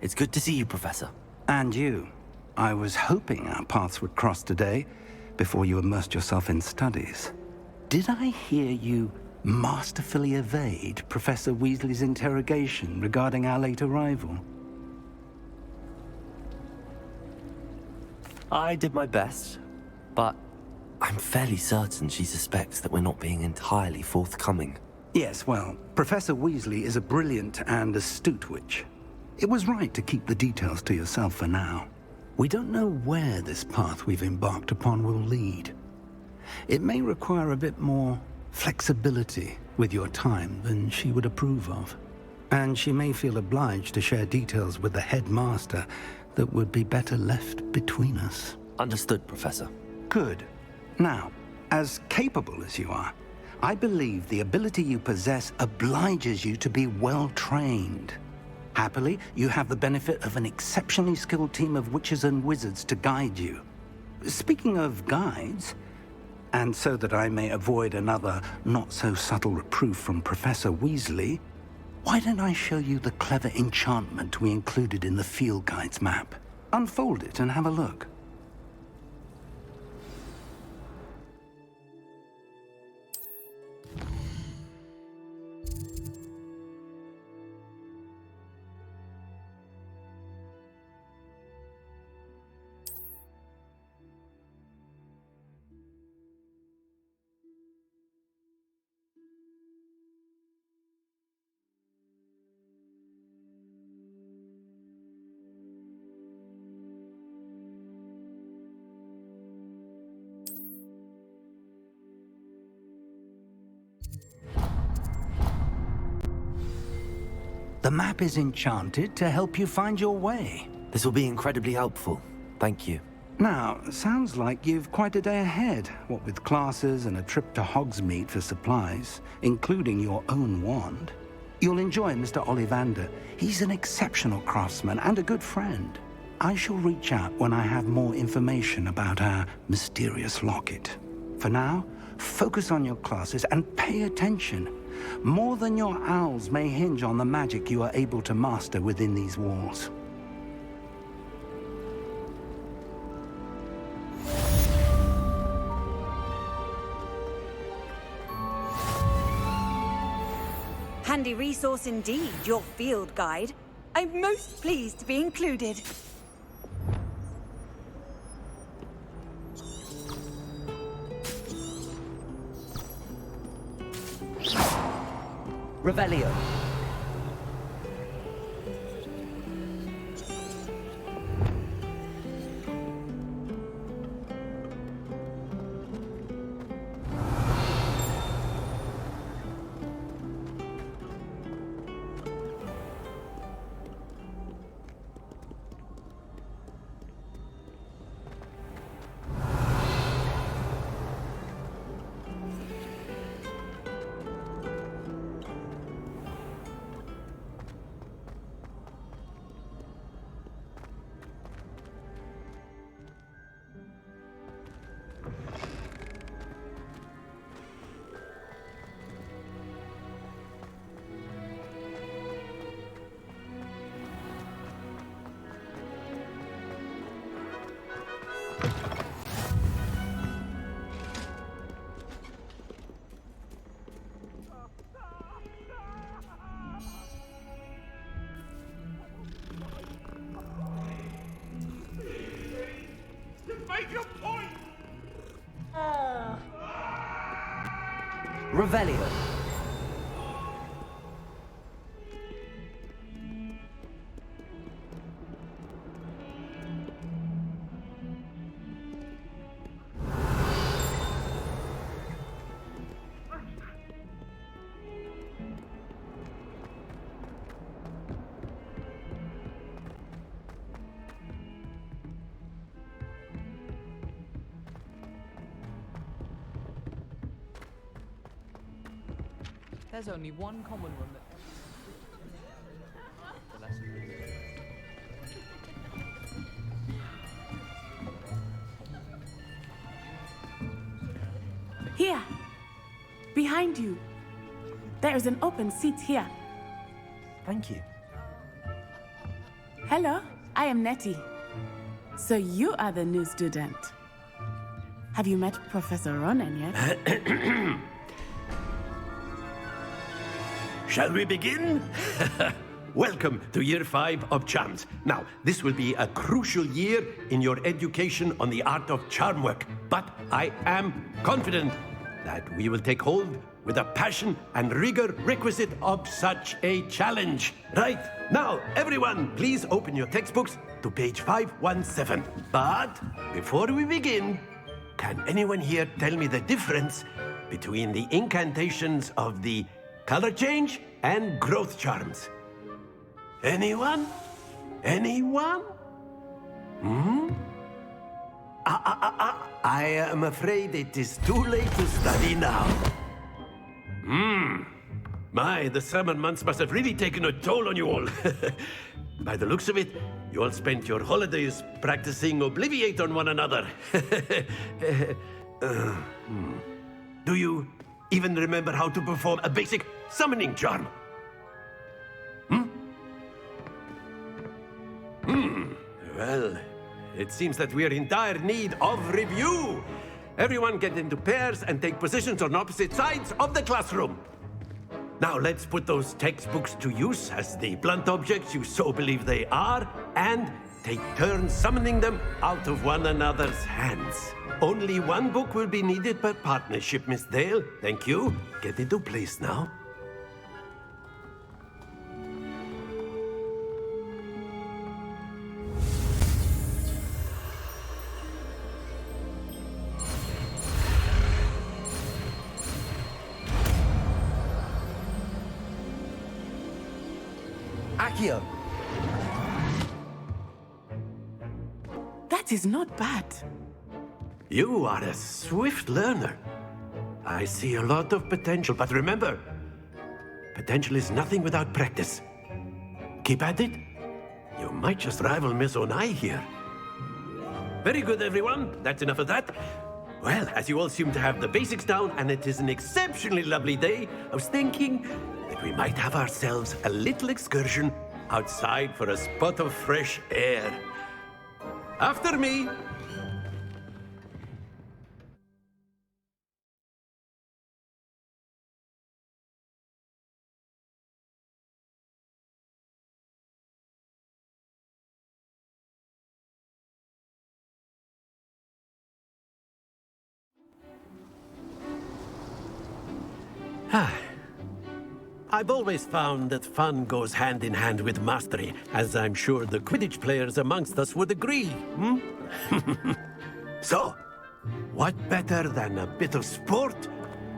It's good to see you, Professor. And you. I was hoping our paths would cross today, before you immersed yourself in studies. Did I hear you masterfully evade Professor Weasley's interrogation regarding our late arrival? I did my best, but I'm fairly certain she suspects that we're not being entirely forthcoming. Yes, well, Professor Weasley is a brilliant and astute witch. It was right to keep the details to yourself for now. We don't know where this path we've embarked upon will lead. It may require a bit more flexibility with your time than she would approve of. And she may feel obliged to share details with the headmaster that would be better left between us. Understood, Professor. Good. Now, as capable as you are, I believe the ability you possess obliges you to be well-trained. Happily, you have the benefit of an exceptionally skilled team of witches and wizards to guide you. Speaking of guides, and so that I may avoid another not-so-subtle reproof from Professor Weasley, why don't I show you the clever enchantment we included in the field guide's map? Unfold it and have a look. The map is enchanted to help you find your way. This will be incredibly helpful. Thank you. Now, sounds like you've quite a day ahead, what with classes and a trip to Hogsmeade for supplies, including your own wand. You'll enjoy Mr. Ollivander. He's an exceptional craftsman and a good friend. I shall reach out when I have more information about our mysterious locket. For now, focus on your classes and pay attention. More than your owls may hinge on the magic you are able to master within these walls. Handy resource indeed, your field guide. I'm most pleased to be included. Revelio. Revelio. There's only one common room that... Here! Behind you. There is an open seat here. Thank you. Hello, I am Nettie. So you are the new student. Have you met Professor Ronan yet? Shall we begin? Welcome to Year 5 of Charms. Now, this will be a crucial year in your education on the art of charm work, but I am confident that we will take hold with the passion and rigor requisite of such a challenge. Right, now, everyone, please open your textbooks to page 517. But before we begin, can anyone here tell me the difference between the incantations of the color change and growth charms? Anyone? Anyone? I am afraid it is too late to study now. My, the summer months must have really taken a toll on you all. By the looks of it, you all spent your holidays practicing Obliviate on one another. Do you even remember how to perform a basic summoning charm? Well, it seems that we are in dire need of review. Everyone get into pairs and take positions on opposite sides of the classroom. Now let's put those textbooks to use as the blunt objects you so believe they are, and take turns summoning them out of one another's hands. Only one book will be needed per partnership, Miss Dale. Thank you. Get into place now. Accio. That is not bad. You are a swift learner. I see a lot of potential, but remember, potential is nothing without practice. Keep at it. You might just rival Miss Onai here. Very good, everyone. That's enough of that. Well, as you all seem to have the basics down, and it is an exceptionally lovely day, I was thinking that we might have ourselves a little excursion outside for a spot of fresh air. After me. I've always found that fun goes hand in hand with mastery, as I'm sure the Quidditch players amongst us would agree, So, what better than a bit of sport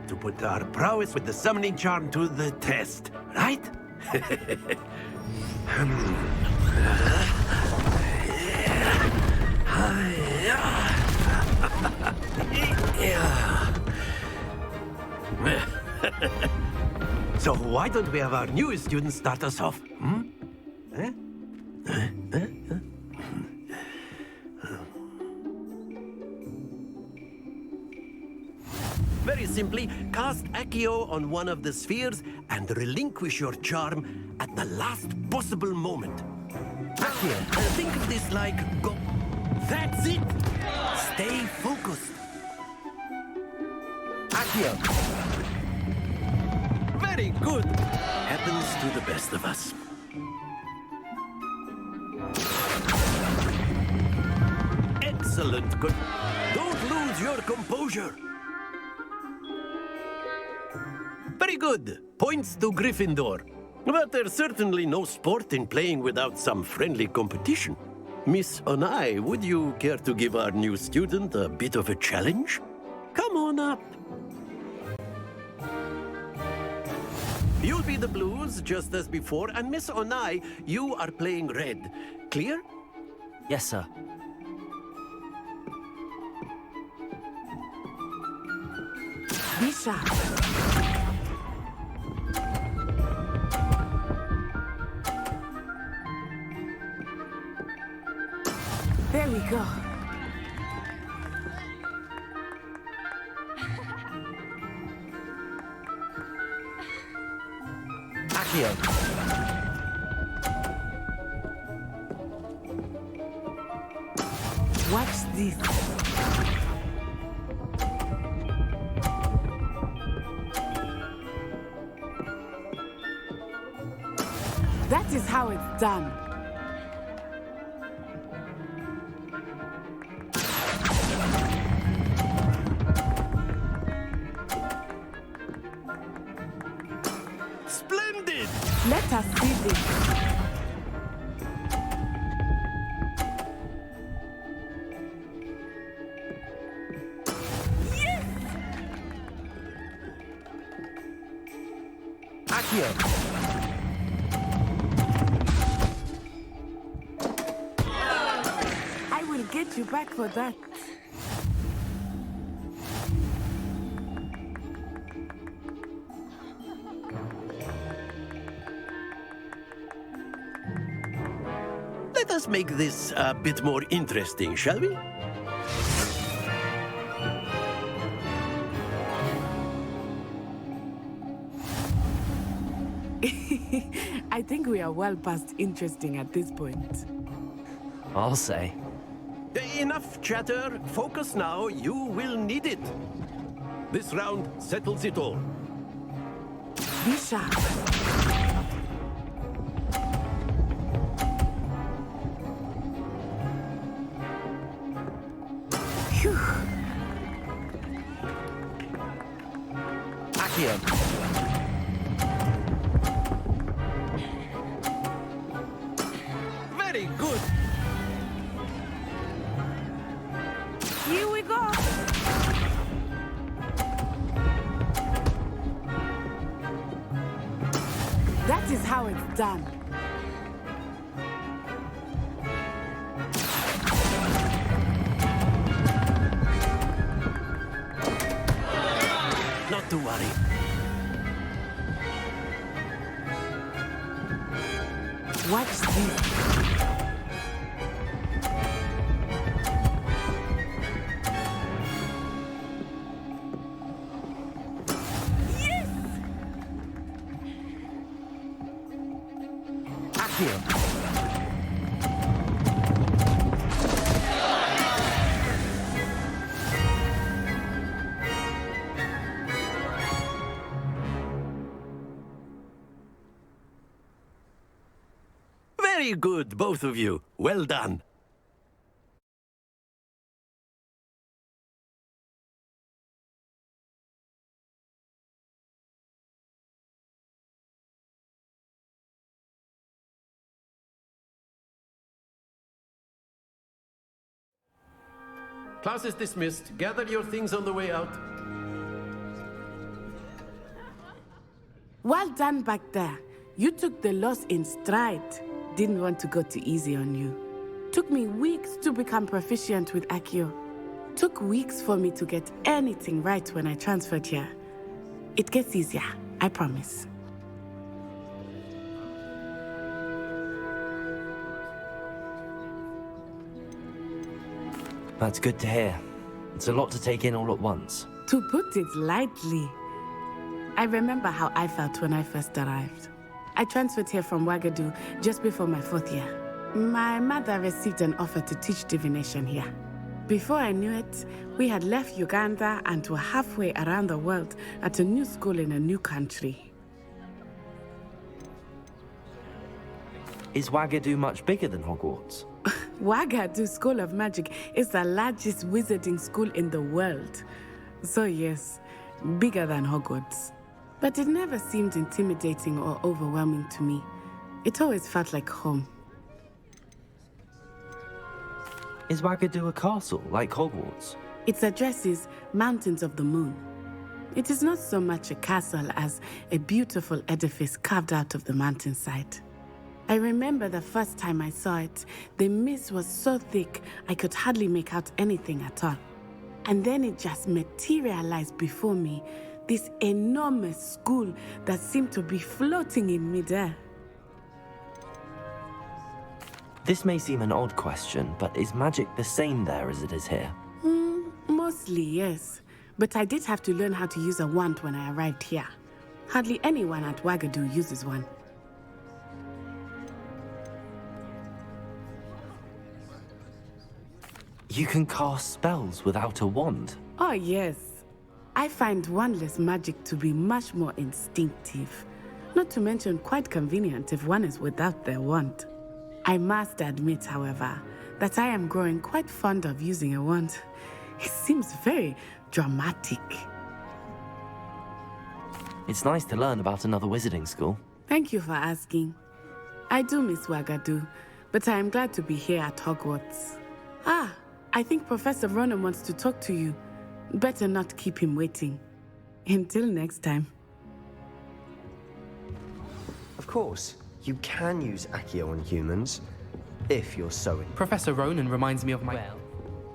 to put our prowess with the summoning charm to the test, right? So why don't we have our newest student start us off? Very simply, cast Accio on one of the spheres and relinquish your charm at the last possible moment. Accio, think of this like go. That's it! Stay focused. Accio. Very good. Happens to the best of us. Excellent. Good. Don't lose your composure. Very good. Points to Gryffindor. But there's certainly no sport in playing without some friendly competition. Miss Onai, would you care to give our new student a bit of a challenge? Come on up. You'll be the blues, just as before, and Miss Onai, you are playing red. Clear? Yes, sir. Be sharp. There we go. Accio. Watch this. That is how it's done. Splendid! Let us see this. Yes! Accio. I will get you back for that. Let us make this a bit more interesting, shall we? I think we are well past interesting at this point. I'll say. Enough chatter. Focus now. You will need it. This round settles it all. Be sharp. Phew. Accio. Very good. Here we go. That is how it's done. Not to worry. Watch this. Very good, both of you. Well done. Class is dismissed. Gather your things on the way out. Well done back there. You took the loss in stride. Didn't want to go too easy on you. Took me weeks to become proficient with Accio. Took weeks for me to get anything right when I transferred here. It gets easier, I promise. That's good to hear. It's a lot to take in all at once. To put it lightly, I remember how I felt when I first arrived. I transferred here from Wagadu just before my 4th year. My mother received an offer to teach divination here. Before I knew it, we had left Uganda and were halfway around the world at a new school in a new country. Is Wagadu much bigger than Hogwarts? Wagadu School of Magic is the largest wizarding school in the world. So yes, bigger than Hogwarts. But it never seemed intimidating or overwhelming to me. It always felt like home. Is Wagadu a castle, like Hogwarts? Its address is Mountains of the Moon. It is not so much a castle as a beautiful edifice carved out of the mountainside. I remember the first time I saw it, the mist was so thick I could hardly make out anything at all. And then it just materialized before me, this enormous school that seemed to be floating in midair. This may seem an odd question, but is magic the same there as it is here? Mostly, yes. But I did have to learn how to use a wand when I arrived here. Hardly anyone at Wagadu uses one. You can cast spells without a wand? Oh, yes. I find wandless magic to be much more instinctive. Not to mention quite convenient if one is without their wand. I must admit, however, that I am growing quite fond of using a wand. It seems very dramatic. It's nice to learn about another wizarding school. Thank you for asking. I do miss Wagadu, but I am glad to be here at Hogwarts. Ah, I think Professor Ronan wants to talk to you. Better not keep him waiting. Until next time. Of course, you can use Accio on humans, if you're so... Professor Ronan reminds me of my... Well,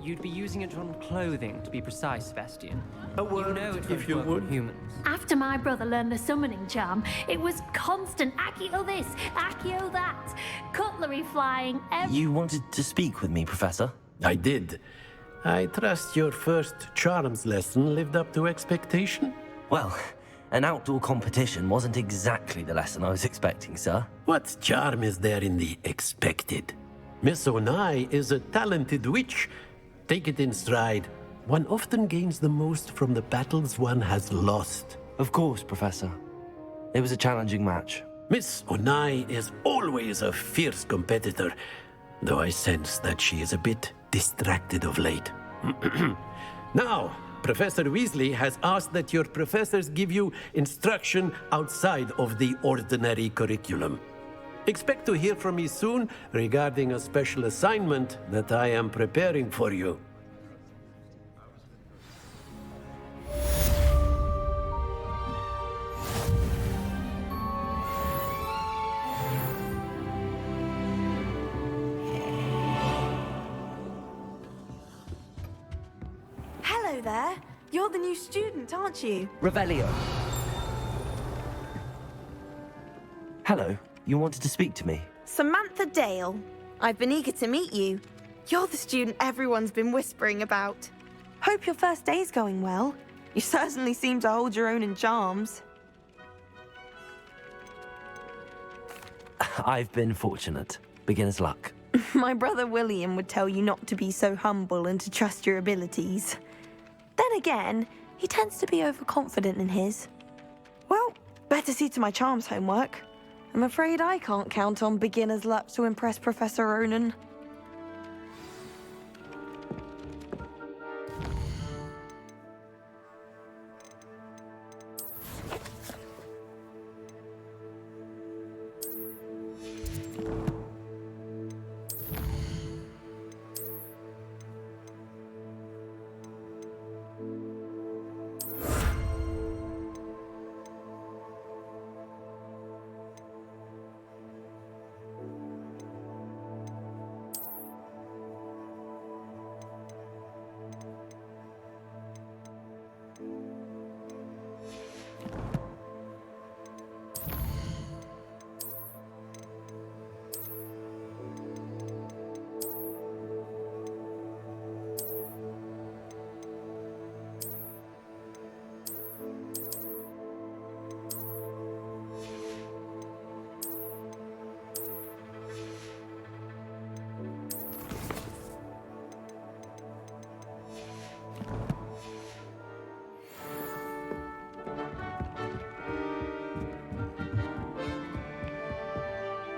you'd be using it on clothing, to be precise, Sebastian. A word, you know it if you would. Humans. After my brother learned the summoning charm, it was constant Accio this, Accio that, cutlery flying, You wanted to speak with me, Professor? I did. I trust your first charms lesson lived up to expectation? Well, an outdoor competition wasn't exactly the lesson I was expecting, sir. What charm is there in the expected? Miss Onai is a talented witch. Take it in stride. One often gains the most from the battles one has lost. Of course, Professor. It was a challenging match. Miss Onai is always a fierce competitor, though I sense that she is a bit distracted of late. Now, Professor Weasley has asked that your professors give you instruction outside of the ordinary curriculum. Expect to hear from me soon regarding a special assignment that I am preparing for you. Hello there. You're the new student, aren't you? Revelio. Hello. You wanted to speak to me? Samantha Dale. I've been eager to meet you. You're the student everyone's been whispering about. Hope your first day's going well. You certainly seem to hold your own in charms. I've been fortunate. Beginner's luck. My brother William would tell you not to be so humble and to trust your abilities. Then again, he tends to be overconfident in his. Well, better see to my charms homework. I'm afraid I can't count on beginner's luck to impress Professor Ronan.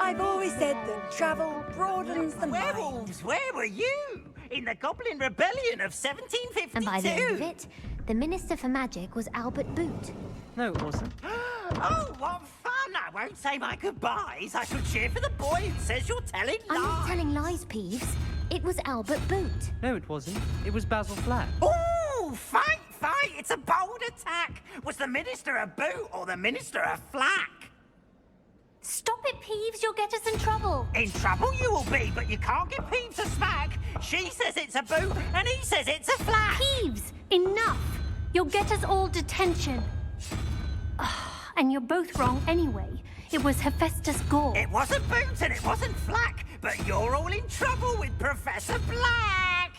I've always said that travel broadens the mind. Werewolves, where were you? In the Goblin Rebellion of 1752? And by the end of it, the Minister for Magic was Albert Boot. No, it wasn't. Oh, what fun! I won't say my goodbyes. I shall cheer for the boy who says you're telling lies. I'm not telling lies, Peeves. It was Albert Boot. No, it wasn't. It was Basil Flack. Oh, fight, fight! It's a bold attack. Was the Minister a boot or the Minister a flack? Stop it, Peeves. You'll get us in trouble. In trouble you will be, but you can't give Peeves a smack. She says it's a boot, and he says it's a flack. Peeves, enough. You'll get us all detention. And you're both wrong anyway. It was Hephaestus Gore. It wasn't boot and it wasn't flack, but you're all in trouble with Professor Black.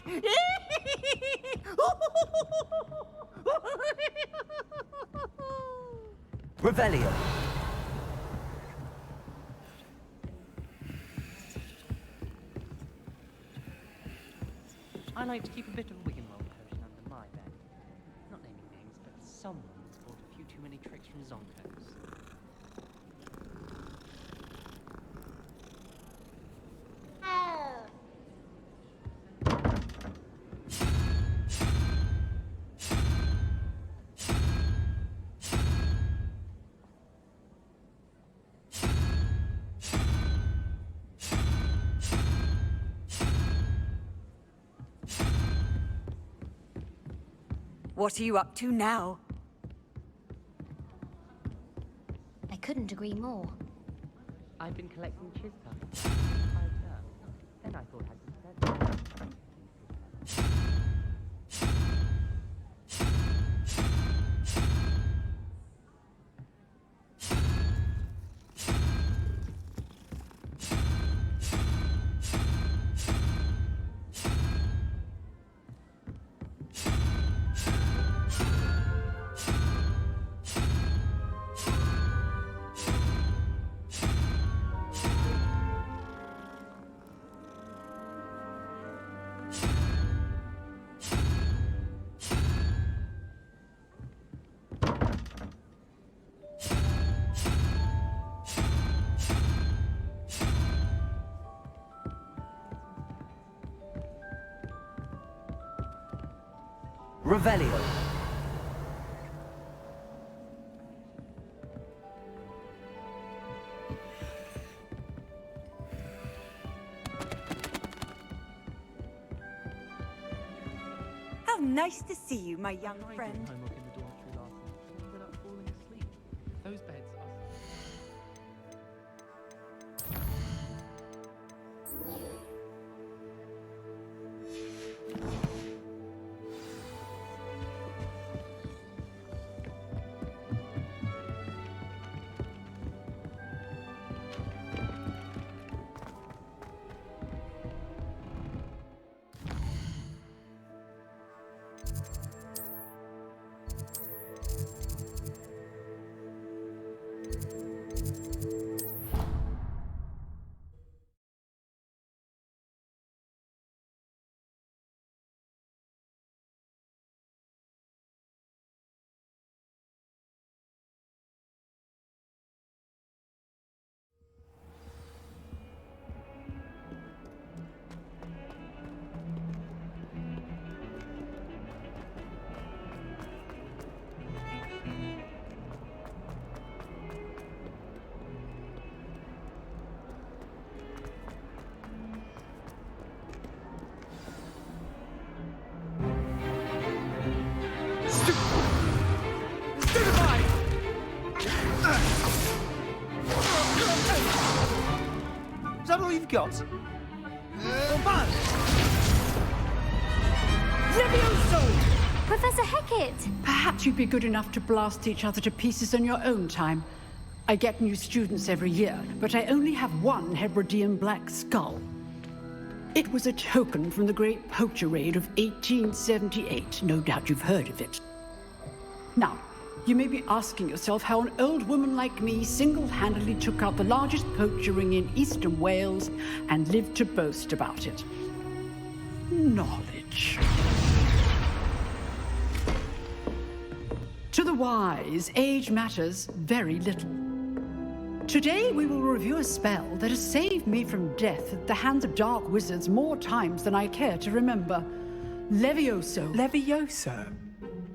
Revelio. I like to keep a bit of Wiggenweld potion under my bed. Not naming names, but someone's bought a few too many tricks from Zonkos. What are you up to now? I couldn't agree more. I've been collecting chispa. Then I thought I'd be Revelio. How nice to see you, my young friend. Homework in the dormitory last night. I ended up falling asleep. Those beds are... Is that all you've got? Professor Hecat! Perhaps you'd be good enough to blast each other to pieces in your own time. I get new students every year, but I only have one Hebridean black skull. It was a token from the Great Poacher Raid of 1878. No doubt you've heard of it. Now, you may be asking yourself how an old woman like me single-handedly took out the largest poacher ring in eastern Wales and lived to boast about it. Knowledge. To the wise, age matters very little. Today we will review a spell that has saved me from death at the hands of dark wizards more times than I care to remember. Levioso. Levioso?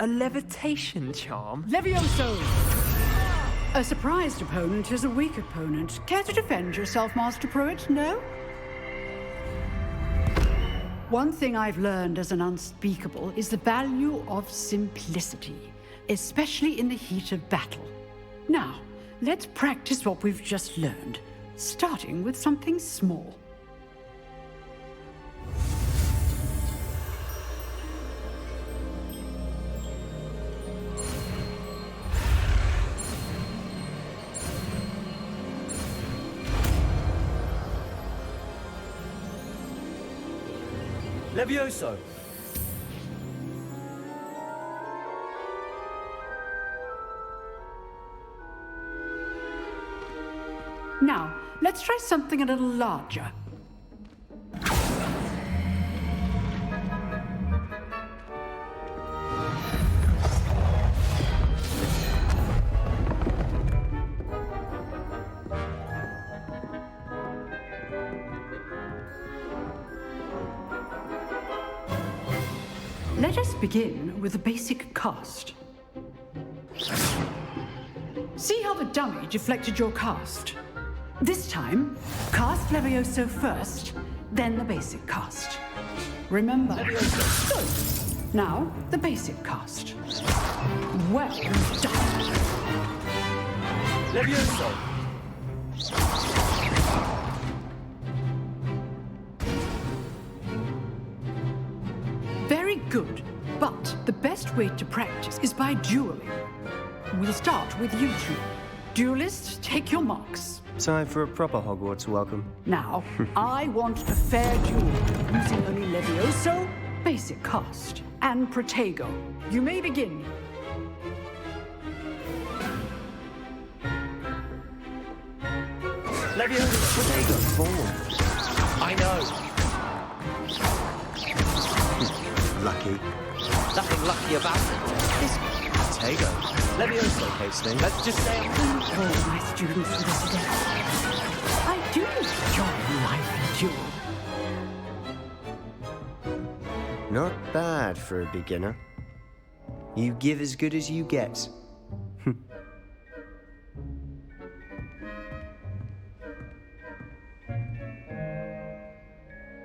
A levitation charm? Levioso! A surprised opponent is a weak opponent. Care to defend yourself, Master Pruitt? No? One thing I've learned as an unspeakable is the value of simplicity, especially in the heat of battle. Now, let's practice what we've just learned, starting with something small. Levioso! Now, let's try something a little larger. Let us begin with the basic cast. See how the dummy deflected your cast? This time, cast Levioso first, then the basic cast. Remember. Good. Now, the basic cast. Well done. Levioso! Very good, but the best way to practice is by dueling. We'll start with you two. Duelists, take your marks. Time for a proper Hogwarts welcome. Now, I want a fair duel, using only Levioso, basic cast, and Protego. You may begin. Levioso, Protego, form. I know. Lucky. Nothing lucky about it. This Protego. Levioso, Hastings. Let's just say All my students for this day. I do enjoy life and duel. Not bad for a beginner. You give as good as you get.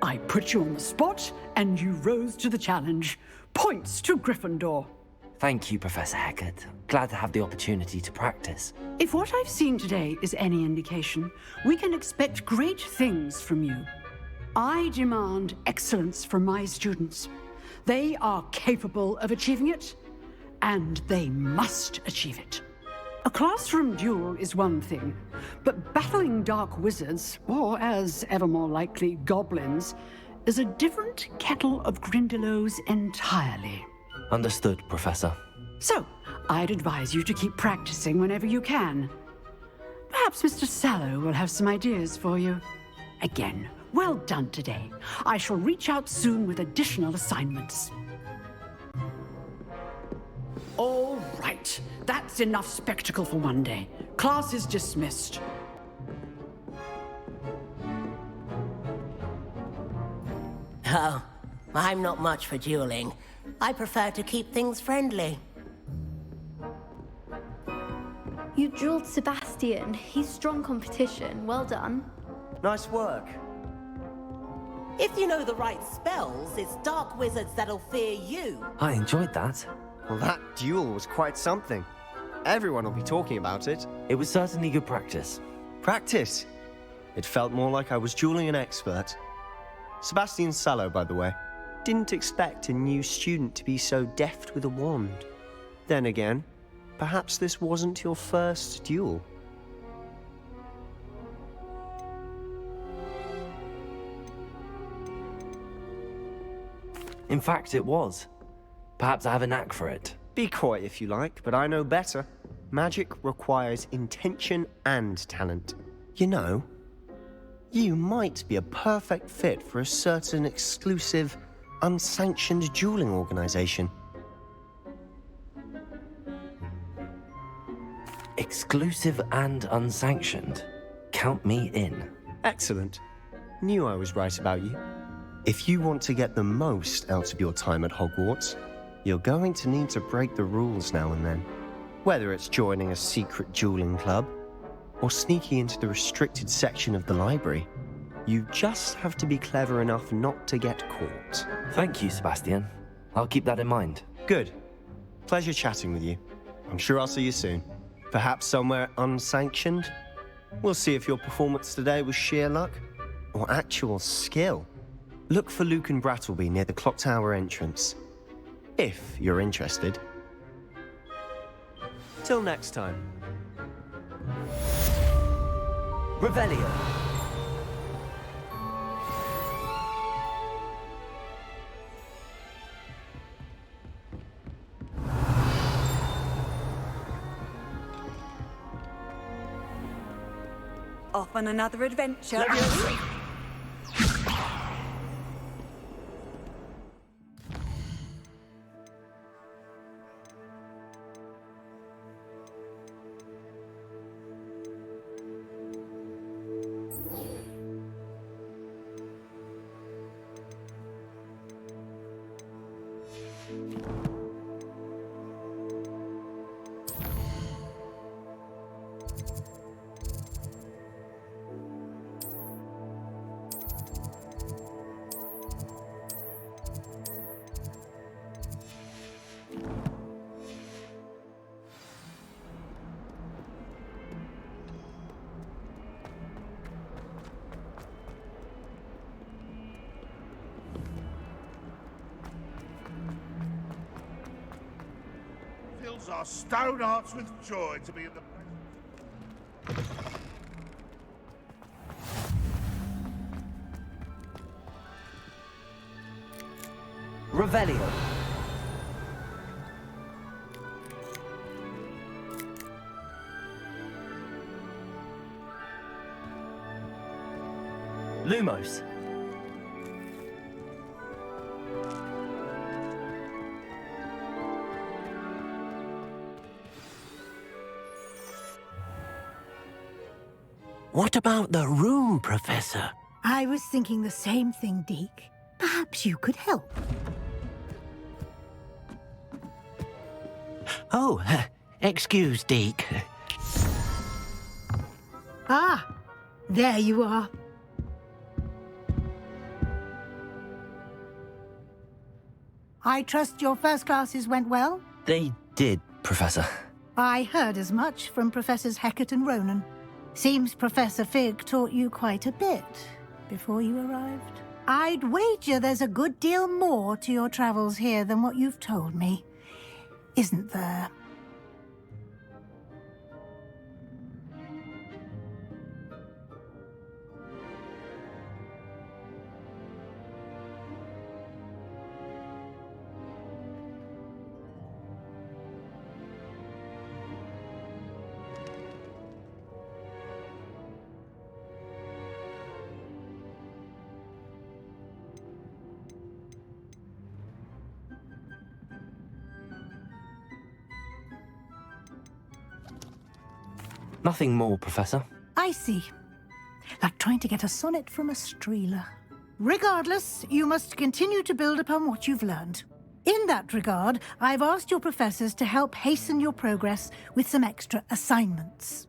I put you on the spot, and you rose to the challenge. Points to Gryffindor. Thank you, Professor Hecat. Glad to have the opportunity to practice. If what I've seen today is any indication, we can expect great things from you. I demand excellence from my students. They are capable of achieving it, and they must achieve it. A classroom duel is one thing, but battling dark wizards, or as ever more likely, goblins, is a different kettle of Grindylows entirely. Understood, Professor. So, I'd advise you to keep practicing whenever you can. Perhaps Mr. Sallow will have some ideas for you. Again, well done today. I shall reach out soon with additional assignments. All right, that's enough spectacle for one day. Class is dismissed. Oh, I'm not much for dueling. I prefer to keep things friendly. You dueled Sebastian. He's strong competition. Well done. Nice work. If you know the right spells, it's dark wizards that'll fear you. I enjoyed that. Well, that duel was quite something. Everyone will be talking about it. It was certainly good practice. Practice? It felt more like I was dueling an expert. Sebastian Sallow, by the way. Didn't expect a new student to be so deft with a wand. Then again, perhaps this wasn't your first duel. In fact, it was. Perhaps I have a knack for it. Be coy if you like, but I know better. Magic requires intention and talent. You know, you might be a perfect fit for a certain exclusive, unsanctioned dueling organization. Exclusive and unsanctioned. Count me in. Excellent. Knew I was right about you. If you want to get the most out of your time at Hogwarts, you're going to need to break the rules now and then. Whether it's joining a secret dueling club or sneaking into the restricted section of the library, you just have to be clever enough not to get caught. Thank you, Sebastian. I'll keep that in mind. Good. Pleasure chatting with you. I'm sure I'll see you soon. Perhaps somewhere unsanctioned? We'll see if your performance today was sheer luck or actual skill. Look for Luke and Brattleby near the clock tower entrance, if you're interested. Till next time. Revelio. Off on another adventure. Fills our stone hearts with joy to be in the presence. Revelio. Lumos. What about the room, Professor? I was thinking the same thing, Deke. Perhaps you could help. Oh, excuse, Deke. Ah, there you are. I trust your first classes went well? They did, Professor. I heard as much from Professors Hecat and Ronan. Seems Professor Fig taught you quite a bit before you arrived. I'd wager there's a good deal more to your travels here than what you've told me, isn't there? Nothing more, Professor. I see. Like trying to get a sonnet from a streeler. Regardless, you must continue to build upon what you've learned. In that regard, I've asked your professors to help hasten your progress with some extra assignments.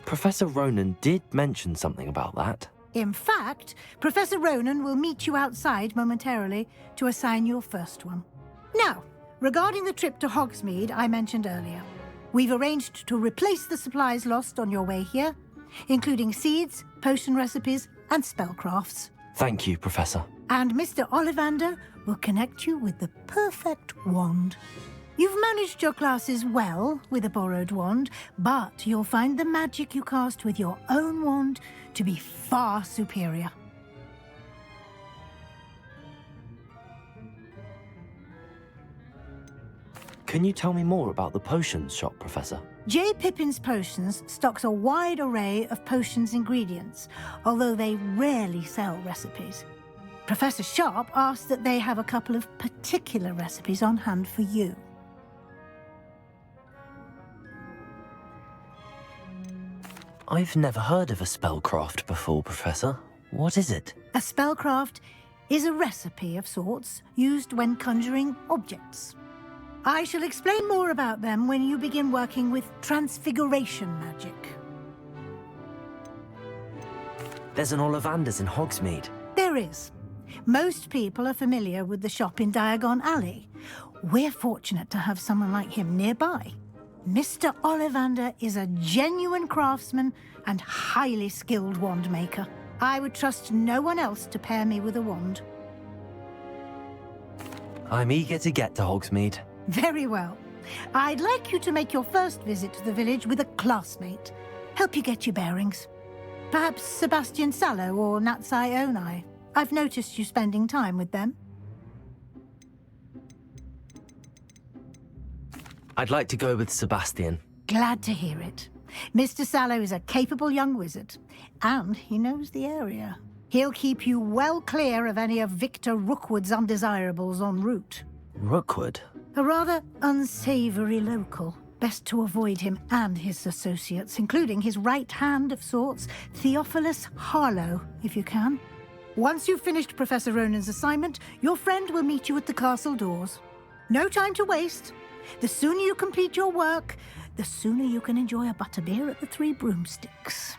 Professor Ronan did mention something about that. In fact, Professor Ronan will meet you outside momentarily to assign your first one. Now, regarding the trip to Hogsmeade I mentioned earlier, we've arranged to replace the supplies lost on your way here, including seeds, potion recipes, and spellcrafts. Thank you, Professor. And Mr. Ollivander will connect you with the perfect wand. You've managed your classes well with a borrowed wand, but you'll find the magic you cast with your own wand to be far superior. Can you tell me more about the potions shop, Professor? J. Pippin's Potions stocks a wide array of potions ingredients, although they rarely sell recipes. Professor Sharp asked that they have a couple of particular recipes on hand for you. I've never heard of a spellcraft before, Professor. What is it? A spellcraft is a recipe of sorts used when conjuring objects. I shall explain more about them when you begin working with transfiguration magic. There's an Ollivander's in Hogsmeade. There is. Most people are familiar with the shop in Diagon Alley. We're fortunate to have someone like him nearby. Mr. Ollivander is a genuine craftsman and highly skilled wand maker. I would trust no one else to pair me with a wand. I'm eager to get to Hogsmeade. Very well. I'd like you to make your first visit to the village with a classmate. Help you get your bearings. Perhaps Sebastian Sallow or Natsai Onai. I've noticed you spending time with them. I'd like to go with Sebastian. Glad to hear it. Mr. Sallow is a capable young wizard, and he knows the area. He'll keep you well clear of any of Victor Rookwood's undesirables en route. Rookwood? A rather unsavory local. Best to avoid him and his associates, including his right hand of sorts, Theophilus Harlow, if you can. Once you've finished Professor Ronan's assignment, your friend will meet you at the castle doors. No time to waste. The sooner you complete your work, the sooner you can enjoy a butterbeer at the Three Broomsticks.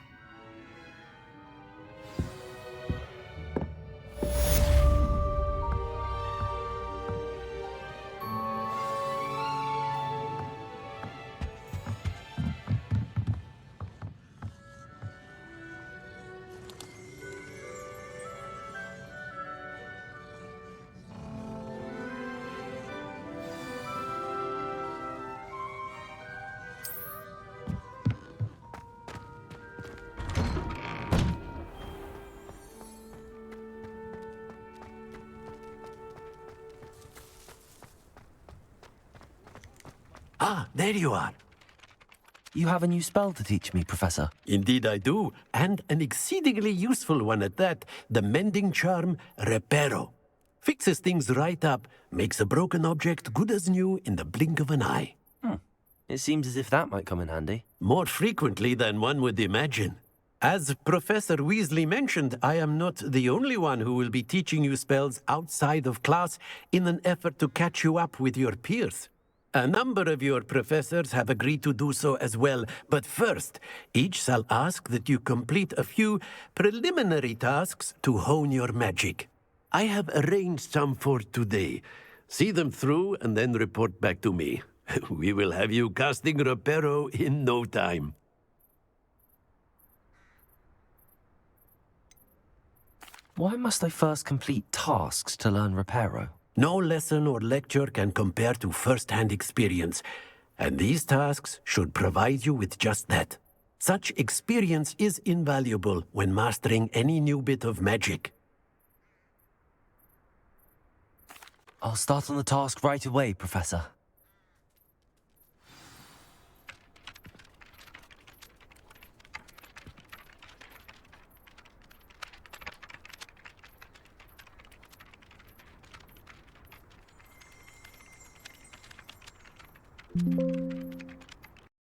Ah, there you are. You have a new spell to teach me, Professor. Indeed I do, and an exceedingly useful one at that. The mending charm, Reparo. Fixes things right up, makes a broken object good as new in the blink of an eye. It seems as if that might come in handy. More frequently than one would imagine. As Professor Weasley mentioned, I am not the only one who will be teaching you spells outside of class in an effort to catch you up with your peers. A number of your professors have agreed to do so as well, but first, each shall ask that you complete a few preliminary tasks to hone your magic. I have arranged some for today. See them through and then report back to me. We will have you casting Reparo in no time. Why must I first complete tasks to learn Reparo? No lesson or lecture can compare to first-hand experience, and these tasks should provide you with just that. Such experience is invaluable when mastering any new bit of magic. I'll start on the task right away, Professor.